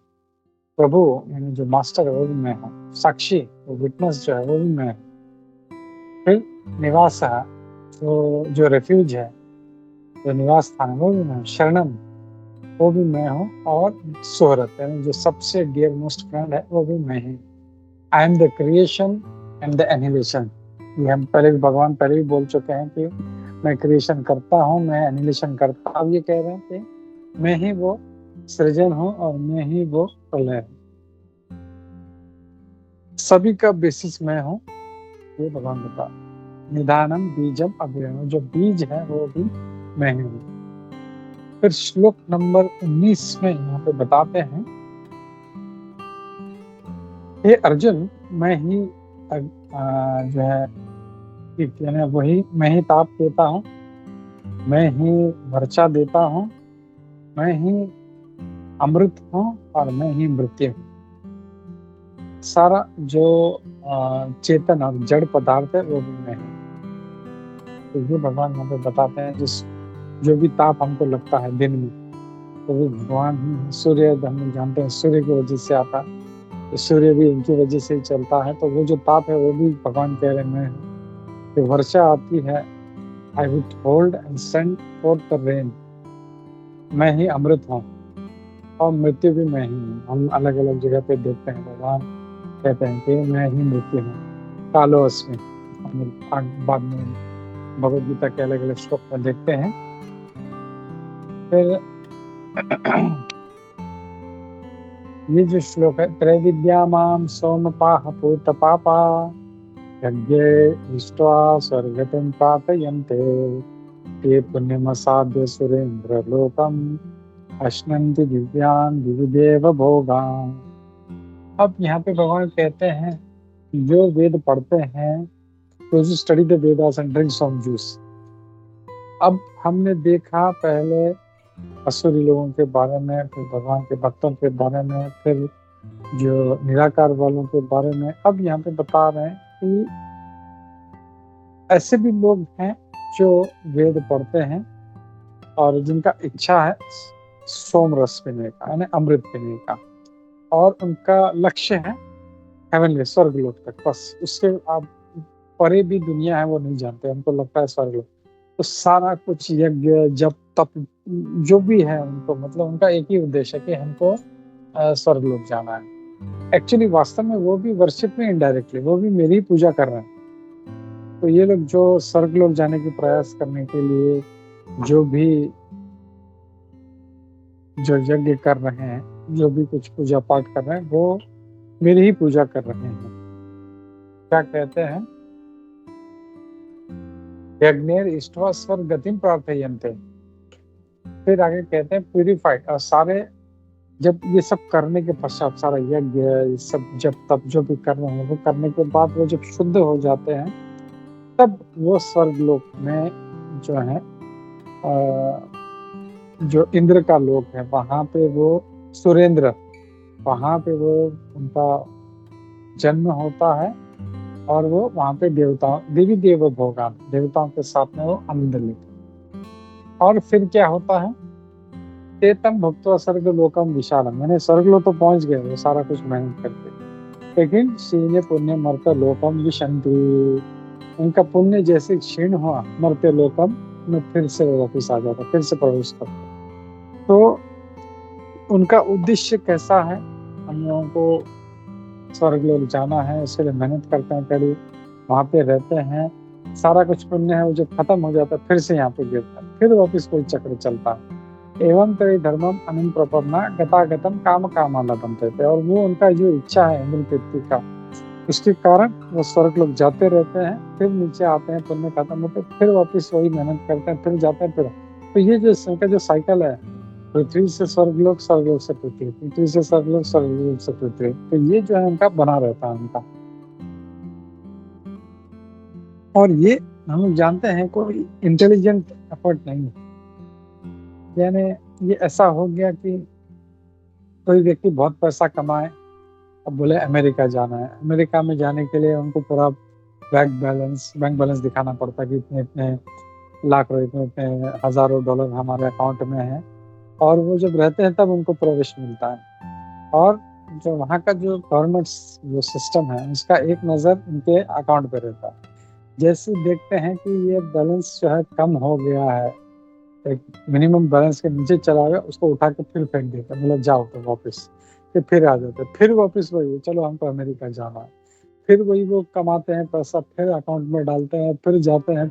प्रभु यानी जो मास्टर है वो भी मैं हूँ, साक्षी वो विटनेस जो है वो भी मैं हूँ, फिर निवास है वो जो रेफ्यूज है, जो निवास स्थान है वो भी मैं हूँ, शरणम वो भी मैं हूँ, और सोहरत यानी जो सबसे डियर मोस्ट फ्रेंड है वो भी मैं ही। I am the creation and the annihilation. ये हम पहले भी भगवान पहले भी बोल चुके हैं कि मैं क्रिएशन करता हूँ, मैं एनिहिलेशन करता हूँ। अब ये कह रहे हैं कि मैं ही वो सृजन हूँ और मैं ही वो प्रलय हूँ, सभी का बेसिस मैं हूँ, ये भगवान बता। निधानम बीजम अग्रहण, जो बीज है वो भी मैं ही हूँ। फिर श्लोक नंबर 19 में यहाँ पे बताते हैं, हे अर्जुन मैं ही जो है यानी वही मैं ही ताप देता हूँ, मैं ही वर्षा देता हूँ, मैं ही अमृत हूँ और मैं ही मृत्यु हूँ। सारा जो चेतन और जड़ पदार्थ है वो भी मैं हूँ। तो ये भगवान यहाँ पे बताते हैं, जिस जो भी ताप हमको लगता है दिन में, तो वो भगवान ही है। सूर्य हम लोग जानते हैं सूर्य की वजह से आता है, तो सूर्य भी इनकी वजह से ही चलता है, तो वो जो ताप है वो भी भगवान कह रहे हैं मैं हूँ। तो वर्षा आती है, I will hold and send for the rain, मैं ही अमृत हूँ, और मृत्यु भी मैं ही हूँ। हम अलग अलग जगह पे देखते हैं भगवान कहते हैं कि मैं ही मृत्यु हूँ, कालो अस्मि। हम बाद में भगवद गीता के अलग अलग श्लोक में देखते हैं। फिर ये जो श्लोक है, त्रैविद्या माम सोमपाह पूत पापा यज्ञे इष्ट्वा स्वर्गतिं प्रापयन्ते ते पुण्यमसाद्य सुरेंद्र लोकम अश्नन्ति दिव्यान् दिव्यदेव भोगान्। अब यहाँ पे भगवान कहते हैं जो वेद पढ़ते हैं, तो जो study the Vedas and drink some juice. अब हमने देखा पहले असुरी लोगों के बारे में, फिर भगवान के भक्तों के बारे में, फिर जो निराकार वालों के बारे में। अब यहाँ पे बता रहे हैं कि ऐसे भी लोग हैं जो वेद पढ़ते हैं और जिनका इच्छा है सोम रस पीने का, यानी अमृत पीने का, और उनका लक्ष्य है हेवनली स्वर्गलोक तक। बस उसके आप परे भी दुनिया है वो नहीं जानते, उनको लगता है स्वर्गलोक। तो सारा कुछ यज्ञ जप तप जो भी है उनको, मतलब उनका एक ही उद्देश्य है कि हमको स्वर्गलोक जाना है। एक्चुअली वास्तव में वो भी वर्शिप में इनडायरेक्टली वो भी मेरी ही पूजा कर रहे हैं। तो ये लोग जो स्वर्गलोक जाने की प्रयास करने के लिए जो भी जो यज्ञ कर रहे हैं, जो भी कुछ पूजा पाठ कर रहे हैं, वो मेरी ही पूजा कर रहे हैं। क्या कहते हैं, यज्ञेर इष्ट्वा स्वर्गतिं प्रार्थयन्ते। फिर आगे कहते हैं प्यूरिफाइड, और सारे जब ये सब करने के पश्चात, सारा यज्ञ ये सब जब तब जो भी कर रहे हैं वो करने के बाद वो जब शुद्ध हो जाते हैं, तब वो स्वर्गलोक में जो है जो इंद्र का लोक है वहां पे वो सुरेंद्र, वहां पे वो उनका जन्म होता है, और वो वहां पे देवी देव भोगान देवताओं के साथ में वो आनंद लेते हैं। और फिर क्या होता है, तेतम भक्तवा स्वर्गलोकम विशालम, यानी स्वर्गलोक तो पहुंच गए वो सारा कुछ मेहनत करके, लेकिन क्षीण पुण्य मर्त्य लोकम विशंति, उनका पुण्य जैसे क्षीण हुआ मर्त्य लोकम में फिर से वो वापिस आ जाता, फिर से प्रवेश करता। तो उनका उद्देश्य कैसा है, हम लोगों को स्वर्गलोक जाना है, इसके लिए मेहनत करते हैं, करीब वहाँ पे रहते हैं, सारा कुछ पुण्य है वो जब खत्म हो जाता है फिर से यहाँ पे गिरता है, फिर वापिस कोई चक्र चलता है। एवं तरी धर्मम अनिम प्रपन्ना गतागतम काम कामाला बनते थे, और वो उनका जो इच्छा है इंद्र पृथ्वी का, उसके कारण वो स्वर्ग लोग जाते रहते हैं, फिर नीचे आते हैं, पुण्य खत्म होते, फिर वापस वही मेहनत करते हैं, फिर जाते हैं, फिर। तो ये जो इनका जो साइकिल है, पृथ्वी से स्वर्गलोक, स्वर्गलोक से पृथ्वी, पृथ्वी से स्वर्गलोक, स्वर्गलोक से पृथ्वी, तो ये जो है उनका बना रहता है उनका। और ये हम लोग जानते हैं कोई इंटेलिजेंट एफर्ट नहीं है। यानी ये ऐसा हो गया कि कोई व्यक्ति बहुत पैसा कमाए, अब बोले अमेरिका जाना है, अमेरिका में जाने के लिए उनको पूरा बैंक बैलेंस दिखाना पड़ता है कि इतने इतने लाख रुपए, इतने इतने हजारों डॉलर हमारे अकाउंट में है, और वो जब रहते हैं तब उनको प्रवेश मिलता है। और जो वहाँ का जो गवर्नमेंट जो सिस्टम है उसका एक नज़र उनके अकाउंट पे रहता है। जैसे देखते हैं कि ये बैलेंस जो है कम हो गया है, एक मिनिमम बैलेंस के नीचे चला गया, उसको उठा के फिर फेंक देते हैं, मतलब जाओ तो वापस, फिर आ जाते हैं, फिर वापस वही, चलो हमको अमेरिका जाना है, फिर वही वो कमाते हैं पैसा, फिर अकाउंट में डालते हैं, फिर जाते हैं,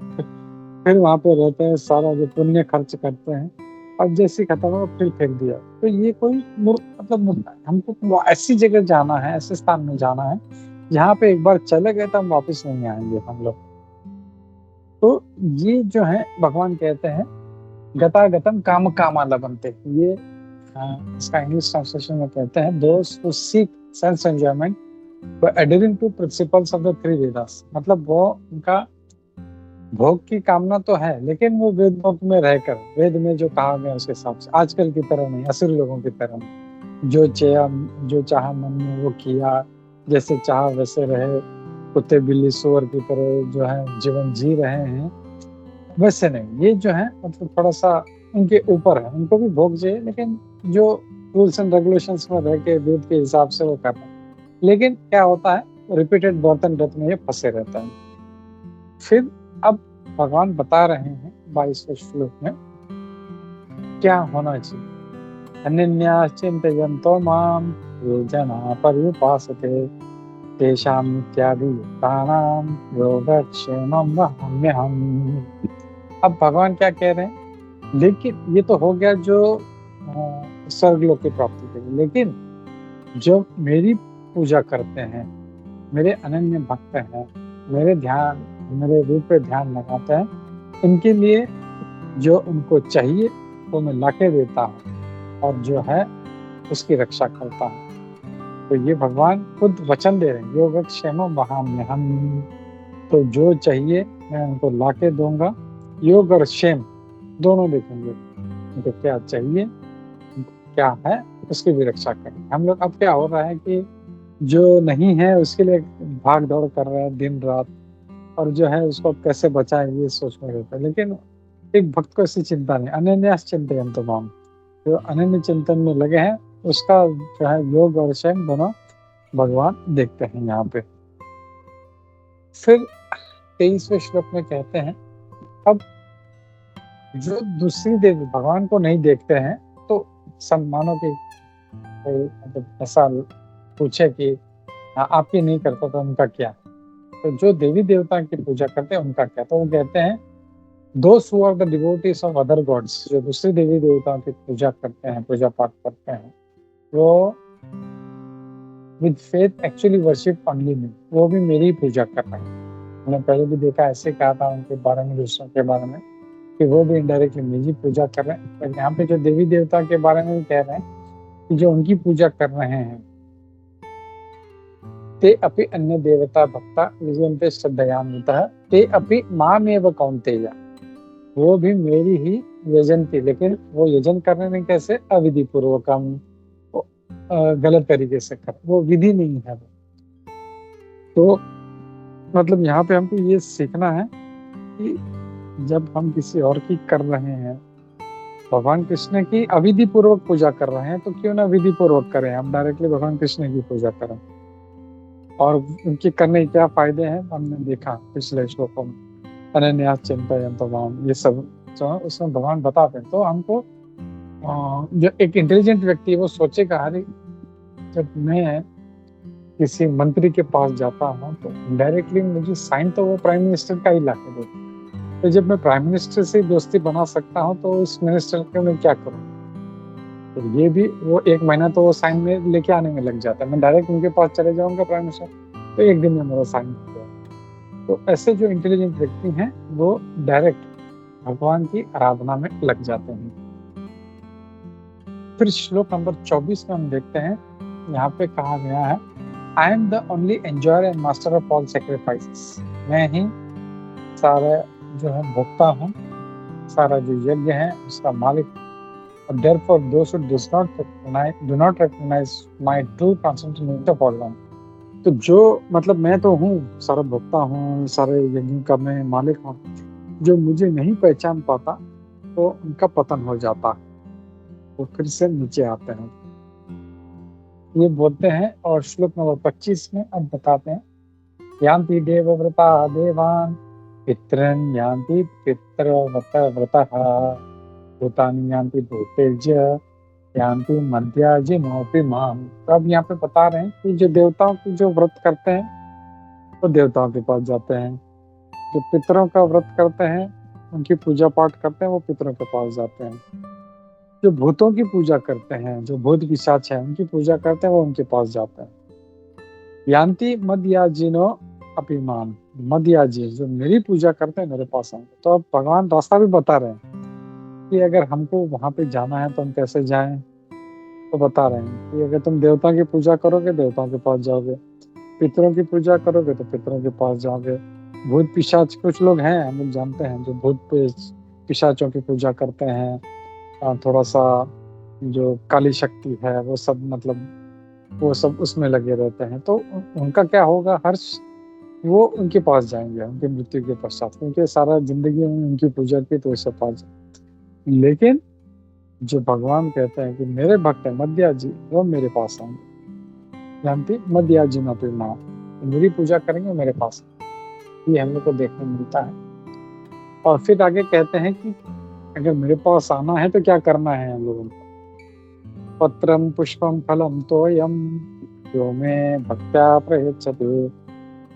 फिर वहाँ पे रहते हैं, सारा जो पुण्य खर्च करते हैं, और जैसे खत्म हो फिर फेंक दिया। तो ये कोई मतलब हमको ऐसी जगह जाना है, ऐसे स्थान में जाना है जहाँ पे एक बार चले गए तो हम वापस नहीं आएंगे हम लोग। तो ये जो है भगवान कहते हैं गतागतम काम कामा लभन्ते, ये इसका इंग्लिश ट्रांसलेशन में कहते हैं those who seek sense enjoyment by adhering to principles of the three Vedas। मतलब वो उनका भोग की कामना तो है, लेकिन वो वेद में रहकर, वेद में जो कहा गया उसके हिसाब से, आजकल की तरह नहीं, असुर लोगों की तरह नहीं, जो चाहा मन में वो किया, जैसे चाहा वैसे रहे, कुत्ते बिल्ली सुअर की तरह जो है जीवन जी रहे हैं, वैसे नहीं। ये जो है मतलब थोड़ा सा उनके ऊपर है, उनको भी भोग चाहिए, लेकिन जो रूल्स एंड रेगुलेशंस में रह के वेद के हिसाब से वो करना। लेकिन क्या होता है, रिपीटेड बर्थ एंड डेथ में ये फंसे रहता है। फिर अब भगवान बता रहे हैं 22वें श्लोक में क्या होना चाहिए। अनन्या चिंतयन्तो माम ये जना पर्युपासते तेषां नित्याभियुक्तानां योगक्षेमं वहाम्यहम्। अब भगवान क्या कह रहे हैं, लेकिन ये तो हो गया जो स्वर्गलोक की प्राप्ति के लिए, लेकिन जो मेरी पूजा करते हैं, मेरे अनन्य भक्त हैं, मेरे रूप पे ध्यान लगाते हैं, इनके लिए जो उनको चाहिए वो मैं लाके देता हूँ, और जो है उसकी रक्षा करता हूँ। तो ये भगवान खुद वचन दे रहे हैं, योगक्षेम वहाम्यहम्, तो जो चाहिए मैं उनको लाके दूंगा। योग और क्षेम दोनों देखेंगे, उनको क्या चाहिए, क्या है, उसकी भी रक्षा करें। हम लोग अब क्या हो रहा है कि जो नहीं है उसके लिए भाग दौड़ कर रहे हैं दिन रात, और जो है उसको कैसे बचाएं ये सोच में रहता है। लेकिन एक भक्त को ऐसी चिंता नहीं, अनन्यास चिंतयन्तो माम, जो अनन्य चिंतन में लगे हैं उसका जो है योग और क्षेम दोनों भगवान देखते हैं यहाँ पे। फिर 23वें श्लोक में कहते हैं, अब जो दूसरी देवी भगवान को नहीं देखते हैं, तो सम्मानों की मतलब ऐसा पूछे कि आपकी नहीं करता तो उनका क्या, तो जो देवी देवता की पूजा करते हैं उनका क्या, तो वो कहते हैं those who are the devotees of other gods, जो दूसरी देवी देवताओं की पूजा करते हैं, पूजा पाठ करते हैं, वो with faith actually worship only me, वो भी मेरी पूजा कर रहे हैं। मैंने पहले भी देखा, ऐसे कहा था उनके बारे में, दूसरों के बारे में, कि वो भी इनडायरेक्टली मेरी पूजा कर रहे हैं। पर यहाँ पे जो देवी देवता के बारे में भी कह रहे हैं कि जो उनकी पूजा कर रहे हैं, ते अपि अन्य देवता भक्ता विजयन्ते श्रद्धयान्वितः ते अपि मामेव कौन्तेय, वो भी मेरी ही यजन्ति, लेकिन वो यजन करने में कैसे, अविधि पूर्वकम, गलत तरीके से कर, वो विधि नहीं है। तो मतलब यहाँ पे हमको ये सीखना है कि जब हम किसी और की कर रहे हैं, भगवान कृष्ण की अविधि पूर्वक पूजा कर रहे हैं, तो क्यों ना विधि पूर्वक करें, हम डायरेक्टली भगवान कृष्ण की पूजा करें। और उनके करने के क्या फायदे हैं हमने देखा पिछले श्लोकों में, अनन्यास चिंतयन्तो माम, ये सब जो है उसमें भगवान बताते हैं। तो हमको जो एक इंटेलिजेंट व्यक्ति है वो सोचेगा, अरे जब मैं किसी मंत्री के पास जाता हूँ तो डायरेक्टली मुझे साइन तो वो प्राइम मिनिस्टर का ही लाके देते, तो जब मैं प्राइम मिनिस्टर से दोस्ती बना सकता हूँ तो इस मिनिस्टर के मैं क्या करूँ। तो ये भी वो 1 महीना तो वो साइन में लेके आने में लग जाता है, मैं डायरेक्ट उनके पास चले जाऊंगा प्राइम मिनिस्टर, तो 1 दिन में मेरा साइन हो गया। तो ऐसे जो इंटेलिजेंट व्यक्ति हैं वो डायरेक्ट भगवान की आराधना में लग जाते हैं। फिर श्लोक नंबर 24 में हम देखते हैं, यहाँ पे कहा गया है, आई am the only enjoyer and master of all sacrifices, मैं ही सारा जो है भोक्ता हूँ, सारा जो यज्ञ है उसका मालिक। और therefore those who do not recognize my true transcendental form। तो जो मतलब मैं तो हूँ, सारा भोक्ता हूँ, सारे यज्ञ का मैं मालिक हूँ। जो मुझे नहीं पहचान पाता तो उनका पतन हो जाता है, वो फिर से नीचे आते हैं। ये बोलते हैं। और श्लोक नंबर 25 में अब बताते हैं, यान्ति देवव्रता देवान् पितॄन् यान्ति पितृव्रतः भूतानि यान्ति भूतेज्य यान्ति मध्याजिनोऽपि माम्। तो अब यहाँ पे बता रहे हैं कि जो देवताओं की जो व्रत करते हैं वो देवताओं के पास जाते हैं, जो पितरों का व्रत करते हैं, उनकी पूजा पाठ करते हैं, वो पितरों के पास जाते हैं। जो भूतों की पूजा करते हैं, जो भूत पिशाच है उनकी पूजा करते हैं, वो उनके पास जाते हैं। यान्ति मध्याजिनो अपि माम्। मध्याजी जो मेरी पूजा करते हैं मेरे पास आएंगे। तो अब भगवान रास्ता भी बता रहे हैं कि अगर हमको वहां पे जाना है तो हम कैसे जाएं। तो बता रहे हैं कि अगर तुम देवताओं की पूजा करोगे देवताओं के पास जाओगे, पितरों की पूजा करोगे तो पितरों के पास जाओगे। भूत पिशाच कुछ लोग हैं, हम लोग जानते हैं, जो भूत पिशाचों की पूजा करते हैं, थोड़ा सा जो काली शक्ति है वो सब, मतलब वो सब उसमें लगे रहते हैं। तो उनका क्या होगा, हर्ष वो उनके पास जाएंगे उनकी मृत्यु के पश्चात, क्योंकि सारा जिंदगी में उनकी पूजा की तो उससे पास। लेकिन जो भगवान कहते हैं कि मेरे भक्त है मध्याजी, वो मेरे पास आएंगे। जानती मध्याजी ना तो माँ, मेरी पूजा करेंगे मेरे पास। ये हम लोग को देखने मिलता है। और फिर आगे कहते हैं कि अगर मेरे पास आना है तो क्या करना है हम लोगों को। पत्रम पुष्पम फलम तोयम यो मे भक्त्या प्रयच्छते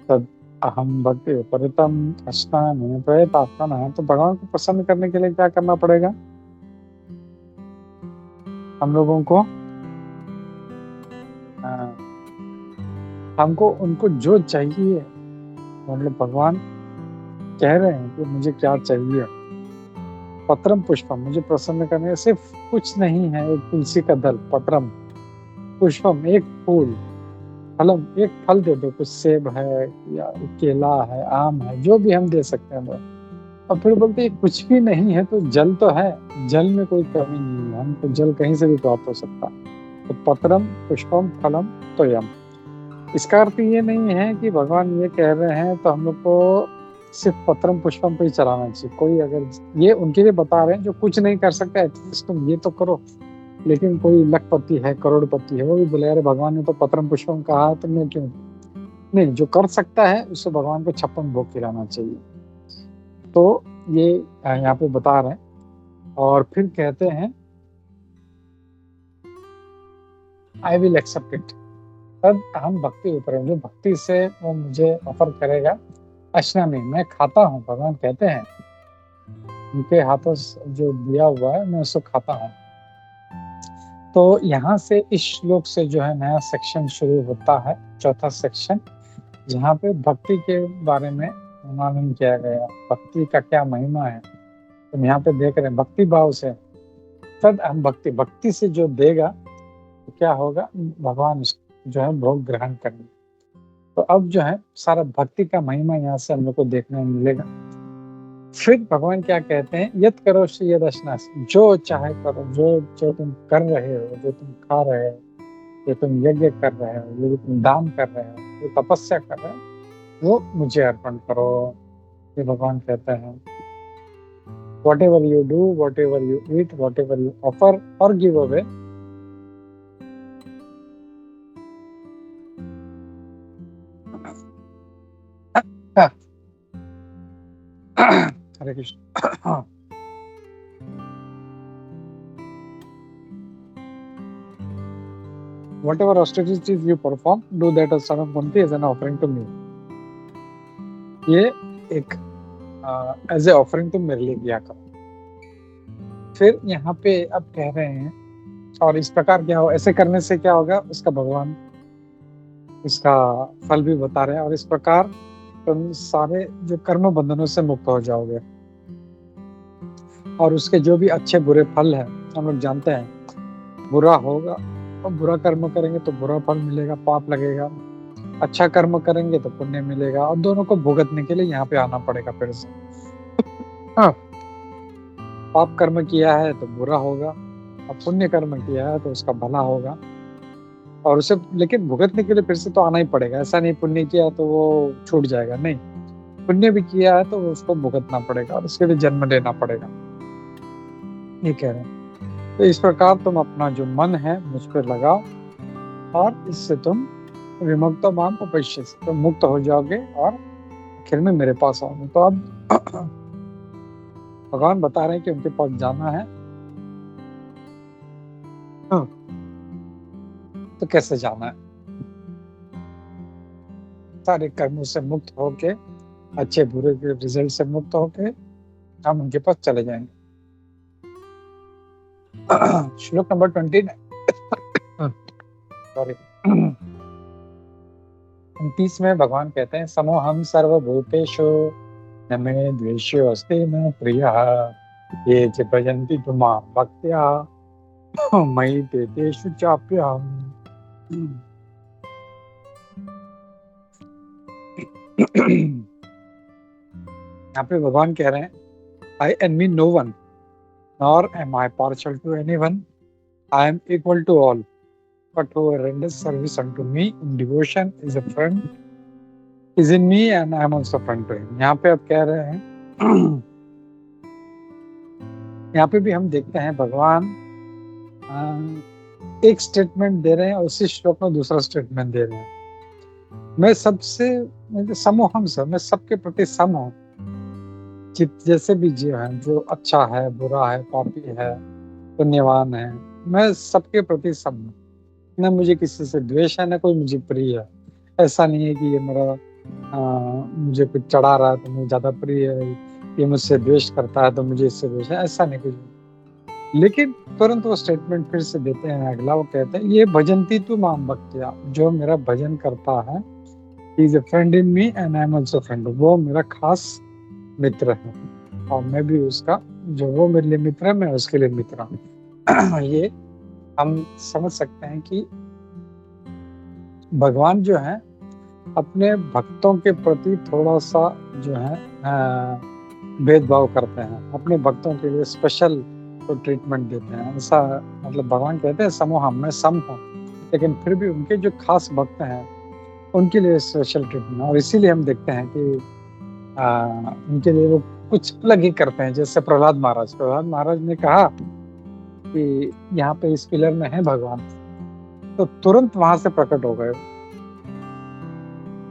तद अहम भक्ति परितम अस्नामि प्रयतात्मनः। तो भगवान को प्रसन्न करने के लिए क्या करना पड़ेगा हम लोगों को। हमको उनको जो चाहिए, मतलब भगवान कह रहे हैं कि मुझे क्या चाहिए। पत्रम पुष्पम, मुझे प्रसन्न करने सिर्फ कुछ नहीं है, एक तुलसी का दल। पत्रम पुष्पम, एक फूल। फलम, एक फल दे दो, कुछ सेब है या केला है, आम है, जो भी हम दे सकते हैं। और फिर बोलते हैं कुछ भी नहीं है तो जल तो है, जल में कोई कमी नहीं है, हमको जल कहीं से भी प्राप्त हो सकता। तो पत्रम पुष्पम फलम तोयम। इसका अर्थ ये नहीं है कि भगवान ये कह रहे हैं तो हम लोग को सिर्फ पत्रम पुष्पम पे ही चलाना चाहिए। कोई अगर ये उनके लिए बता रहे हैं जो कुछ नहीं कर सकता, एटलीस्ट तुम ये तो करो। लेकिन कोई लखपति है, करोड़पति है, वो भी बोले अरे भगवान ने तो पत्रम पुष्पम कहा है तो मैं क्यों नहीं। जो कर सकता है उससे भगवान को 56 भोग खिलाना चाहिए। तो ये यहाँ पे बता रहे हैं। और फिर कहते हैं आई विल एक्सेप्ट इट तब हम भक्ति ऊपर, जो भक्ति से वो मुझे ऑफर करेगा। अश्ना में मैं खाता हूँ, भगवान कहते हैं उनके हाथों से जो दिया हुआ है मैं उसको खाता हूँ। तो यहाँ से इस श्लोक से जो है नया सेक्शन शुरू होता है, चौथा सेक्शन, जहाँ पे भक्ति के बारे में वर्णन किया गया, भक्ति का क्या महिमा है। तो यहाँ पे देख रहे हैं भक्ति भाव से तद हम भक्ति से जो देगा तो क्या होगा, भगवान जो है भोग ग्रहण करेंगे। तो अब जो है सारा भक्ति का महिमा यहाँ से हम लोग को देखने में मिलेगा। फिर भगवान क्या कहते हैं, यत करो श्री यद अश्नास, जो चाहे करो, जो तुम कर रहे हो, जो तुम खा रहे हो, जो तुम यज्ञ कर रहे हो, जो तुम दान कर रहे हो, जो तपस्या कर रहे हो, वो मुझे अर्पण करो। ये भगवान कहते हैं whatever you do, whatever you eat, whatever you offer or give away, Hare Krishna. Whatever austerities you perform, do that as son of Kunti as an offering to me. ये एक एज ए ऑफरिंग तुम मेरे लिए दिया करो। फिर यहाँ पे अब कह रहे हैं और इस प्रकार क्या हो, ऐसे करने से क्या होगा उसका भगवान इसका फल भी बता रहे हैं। और इस प्रकार तुम सारे जो कर्म बंधनों से मुक्त हो जाओगे और उसके जो भी अच्छे बुरे फल है हम लोग जानते हैं। बुरा होगा और बुरा कर्म करेंगे तो बुरा फल मिलेगा, पाप लगेगा। अच्छा कर्म करेंगे तो पुण्य मिलेगा, और दोनों को भुगतने के लिए यहाँ पे आना पड़ेगा फिर से। हाँ, पाप कर्म किया है तो बुरा होगा, और पुण्य कर्म किया है तो उसका भला होगा, और उसे लेकिन भुगतने के लिए फिर से तो आना ही पड़ेगा। ऐसा नहीं पुण्य किया तो वो छूट जाएगा, नहीं, पुण्य भी किया है तो उसको भुगतना पड़ेगा और उसके लिए जन्म लेना पड़ेगा, ये कह रहे हैं। तो इस प्रकार तुम अपना जो मन है मुझ पर लगाओ, और इससे तुम विमुक्त माम उपश्य से तुम मुक्त हो जाओगे और आखिर में मेरे पास आओगे। तो अब भगवान बता रहे हैं कि उनके पास जाना है। हाँ, तो कैसे जाना है? सारे कर्मों से मुक्त होके, अच्छे बुरे के रिजल्ट से मुक्त होके हम उनके पास चले जाएंगे। श्लोक नंबर 29, सॉरी 29 में भगवान कहते हैं, समोहम सर्वभूतेषु न मे द्वेष्यो अस्ति न प्रियः ये च भजन्ति तु मां भक्त्या मयि ते तेषु चाप्यहम्। यहाँ पे भगवान कह रहे हैं, I envy no one, nor am I partial to anyone. I am equal to all. But whoever renders service unto me in devotion is a friend, is in me, and I am also friend to him. यहाँ पे अब कह रहे हैं, यहाँ पे भी हम देखते हैं भगवान एक स्टेटमेंट दे रहे हैं और उसी श्लोक में दूसरा स्टेटमेंट दे रहे हैं। मैं सबसे समोहम से, मैं सबके प्रति सम हूँ, जैसे भी जीव है, जो अच्छा है, बुरा है, पापी है, पुण्यवान है, मैं सबके प्रति सम हूँ। न मुझे किसी से द्वेष है, न कोई मुझे प्रिय है। ऐसा नहीं है कि ये मेरा मुझे कुछ चढ़ा रहा है तो मुझे ज्यादा प्रिय है, ये मुझसे द्वेष करता है तो मुझे इससे द्वेष है, ऐसा नहीं कुछ। लेकिन तुरंत वो स्टेटमेंट फिर से देते हैं अगला, वो कहते हैं, ये भजन्ति तु माम भक्त्या, जो मेरा भजन करता है, he is a friend in me and I am also friend, वो मेरा खास मित्र है और मैं भी उसका, जो वो मेरे लिए मित्र है मैं उसके लिए मित्र हूँ। ये हम समझ सकते हैं कि भगवान जो है अपने भक्तों के प्रति थोड़ा सा जो है भेदभाव करते हैं, अपने भक्तों के लिए स्पेशल तो ट्रीटमेंट देते हैं। ऐसा मतलब भगवान कहते हैं समूह मैं सम हूँ, लेकिन फिर भी उनके जो खास भक्त हैं उनके लिए स्पेशल ट्रीटमेंट, और इसीलिए हम देखते हैं कि उनके लिए वो कुछ अलग ही करते हैं। जैसे प्रहलाद महाराज ने कहा कि यहाँ पे इस पिलर में है भगवान, तो तुरंत वहां से प्रकट हो गए।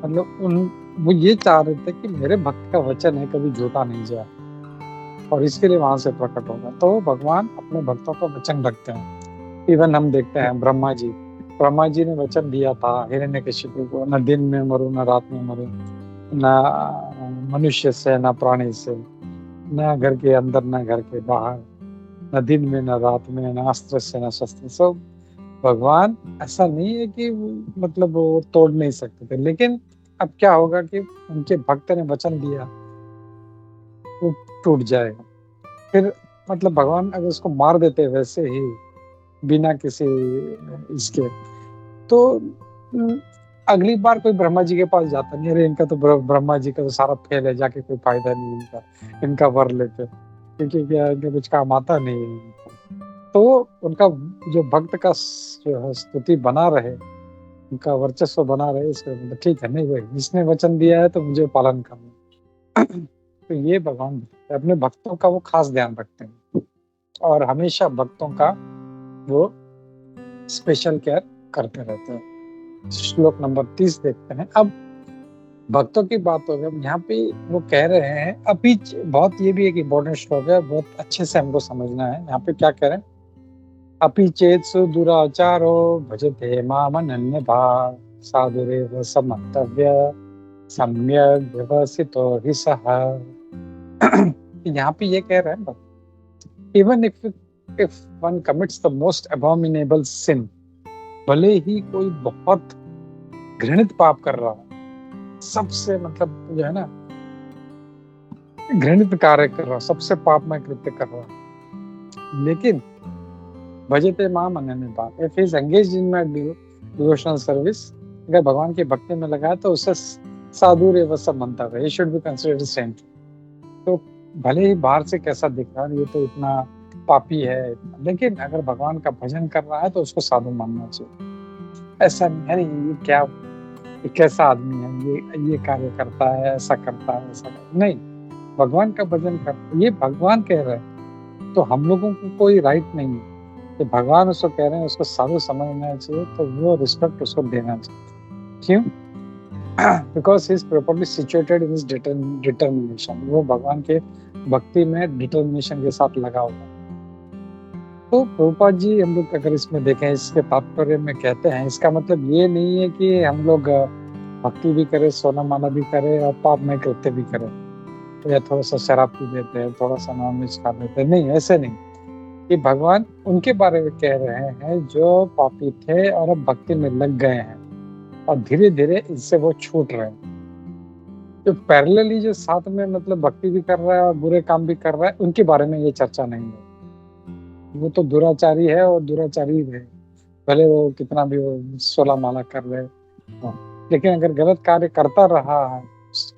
मतलब वो ये चाह रहे थे कि मेरे भक्त का वचन है कभी झूठा नहीं जाए, और इसके लिए वहां से प्रकट होगा। तो भगवान अपने भक्तों का वचन रखते हैं। इवन हम देखते हैं ब्रह्मा जी ने वचन दिया था हिरण्यकशिपु को, न दिन में मरूं न रात में मरूं, न मनुष्य से न प्राणी से, न घर के अंदर न घर के बाहर, न दिन में न रात में, न अस्त्र से न शस्त्र। सब भगवान ऐसा नहीं है कि मतलब वो तोड़ नहीं सकते थे, लेकिन अब क्या होगा कि उनके भक्त ने वचन दिया, वो टूट जाएगा। फिर मतलब भगवान अगर उसको मार देते वैसे ही बिना किसी इसके, तो अगली बार कोई ब्रह्मा जी के पास जाता नहीं, अरे इनका तो ब्रह्मा जी का तो सारा फेल है, जाके कोई फायदा नहीं इनका वर लेते, क्योंकि क्या इनका कुछ काम आता नहीं है। तो उनका जो भक्त का जो है स्तुति बना रहे, उनका वर्चस्व बना रहे, इसका ठीक है, नहीं भाई इसने वचन दिया है तो मुझे पालन करना। तो ये भगवान अपने भक्तों का वो खास ध्यान रखते हैं और हमेशा भक्तों का वो स्पेशल केयर करते रहते हैं। श्लोक नंबर 30 देखते हैं। अब भक्तों की बात हो गई, यहाँ पे वो कह रहे हैं, अभी बहुत ये भी एक इम्पोर्टेंट श्लोक है, बहुत अच्छे से हमको समझना है। यहाँ पे क्या कह रहे हैं, अपि चेत्सु दुराचारो भजते माम अनन्यथा साधुरेव समन्तव्य सम्यक व्यवसितो हि सः। यहाँ पे ये कह रहे हैं, even if one commits the most abominable sin, भले ही कोई बहुत घृणित पाप कर रहा है, सबसे मतलब जो है ना घृणित कार्य कर रहा, सबसे पापमय कृत्य कर रहा, लेकिन भजते माम अनन्यथा, if he is engaged in my devotional service, अगर भगवान की भक्ति में लगा है तो उससे साधुर्य व सब बनता है, शुड बी कंसिडर्ड सेंट। तो भले ही बाहर से कैसा दिख रहा है, ये तो इतना पापी है, लेकिन अगर भगवान का भजन कर रहा है तो उसको साधु मानना चाहिए। ऐसा नहीं है ये क्या, ये कैसा आदमी है, ये कार्य करता है, ऐसा करता है, ऐसा नहीं, भगवान का भजन कर, ये भगवान कह रहे हैं, तो हम लोगों को कोई राइट नहीं है कि भगवान उसको कह रहे हैं उसको साधु समझना चाहिए, तो वो रिस्पेक्ट उसको देना चाहिए। क्यों? Because he is properly situated in his determination, वो भगवान के भक्ति में डिटर्मिनेशन के साथ लगा हुआ। तो प्रभुपाद जी हम लोग अगर इसमें देखें, इसके तात्पर्य में कहते हैं, इसका मतलब ये नहीं है कि हम लोग भक्ति भी करें, सोना माला भी करें और पाप में कृत्य भी करें, या थोड़ा सा शराब पी लेते हैं, थोड़ा सा नॉनवेज खा लेते हैं, नहीं, ऐसे नहीं। कि भगवान उनके बारे में कह रहे हैं जो पापी थे और अब भक्ति में लग गए हैं और धीरे धीरे इससे वो छूट रहे हैं। तो पैरेलली जो साथ में मतलब भक्ति भी कर रहा है और बुरे काम भी कर रहा है, उनके बारे में ये चर्चा नहीं है। वो तो दुराचारी है और दुराचारी है, भले वो कितना भी वो 16 माला कर रहे, लेकिन अगर गलत कार्य करता रहा है,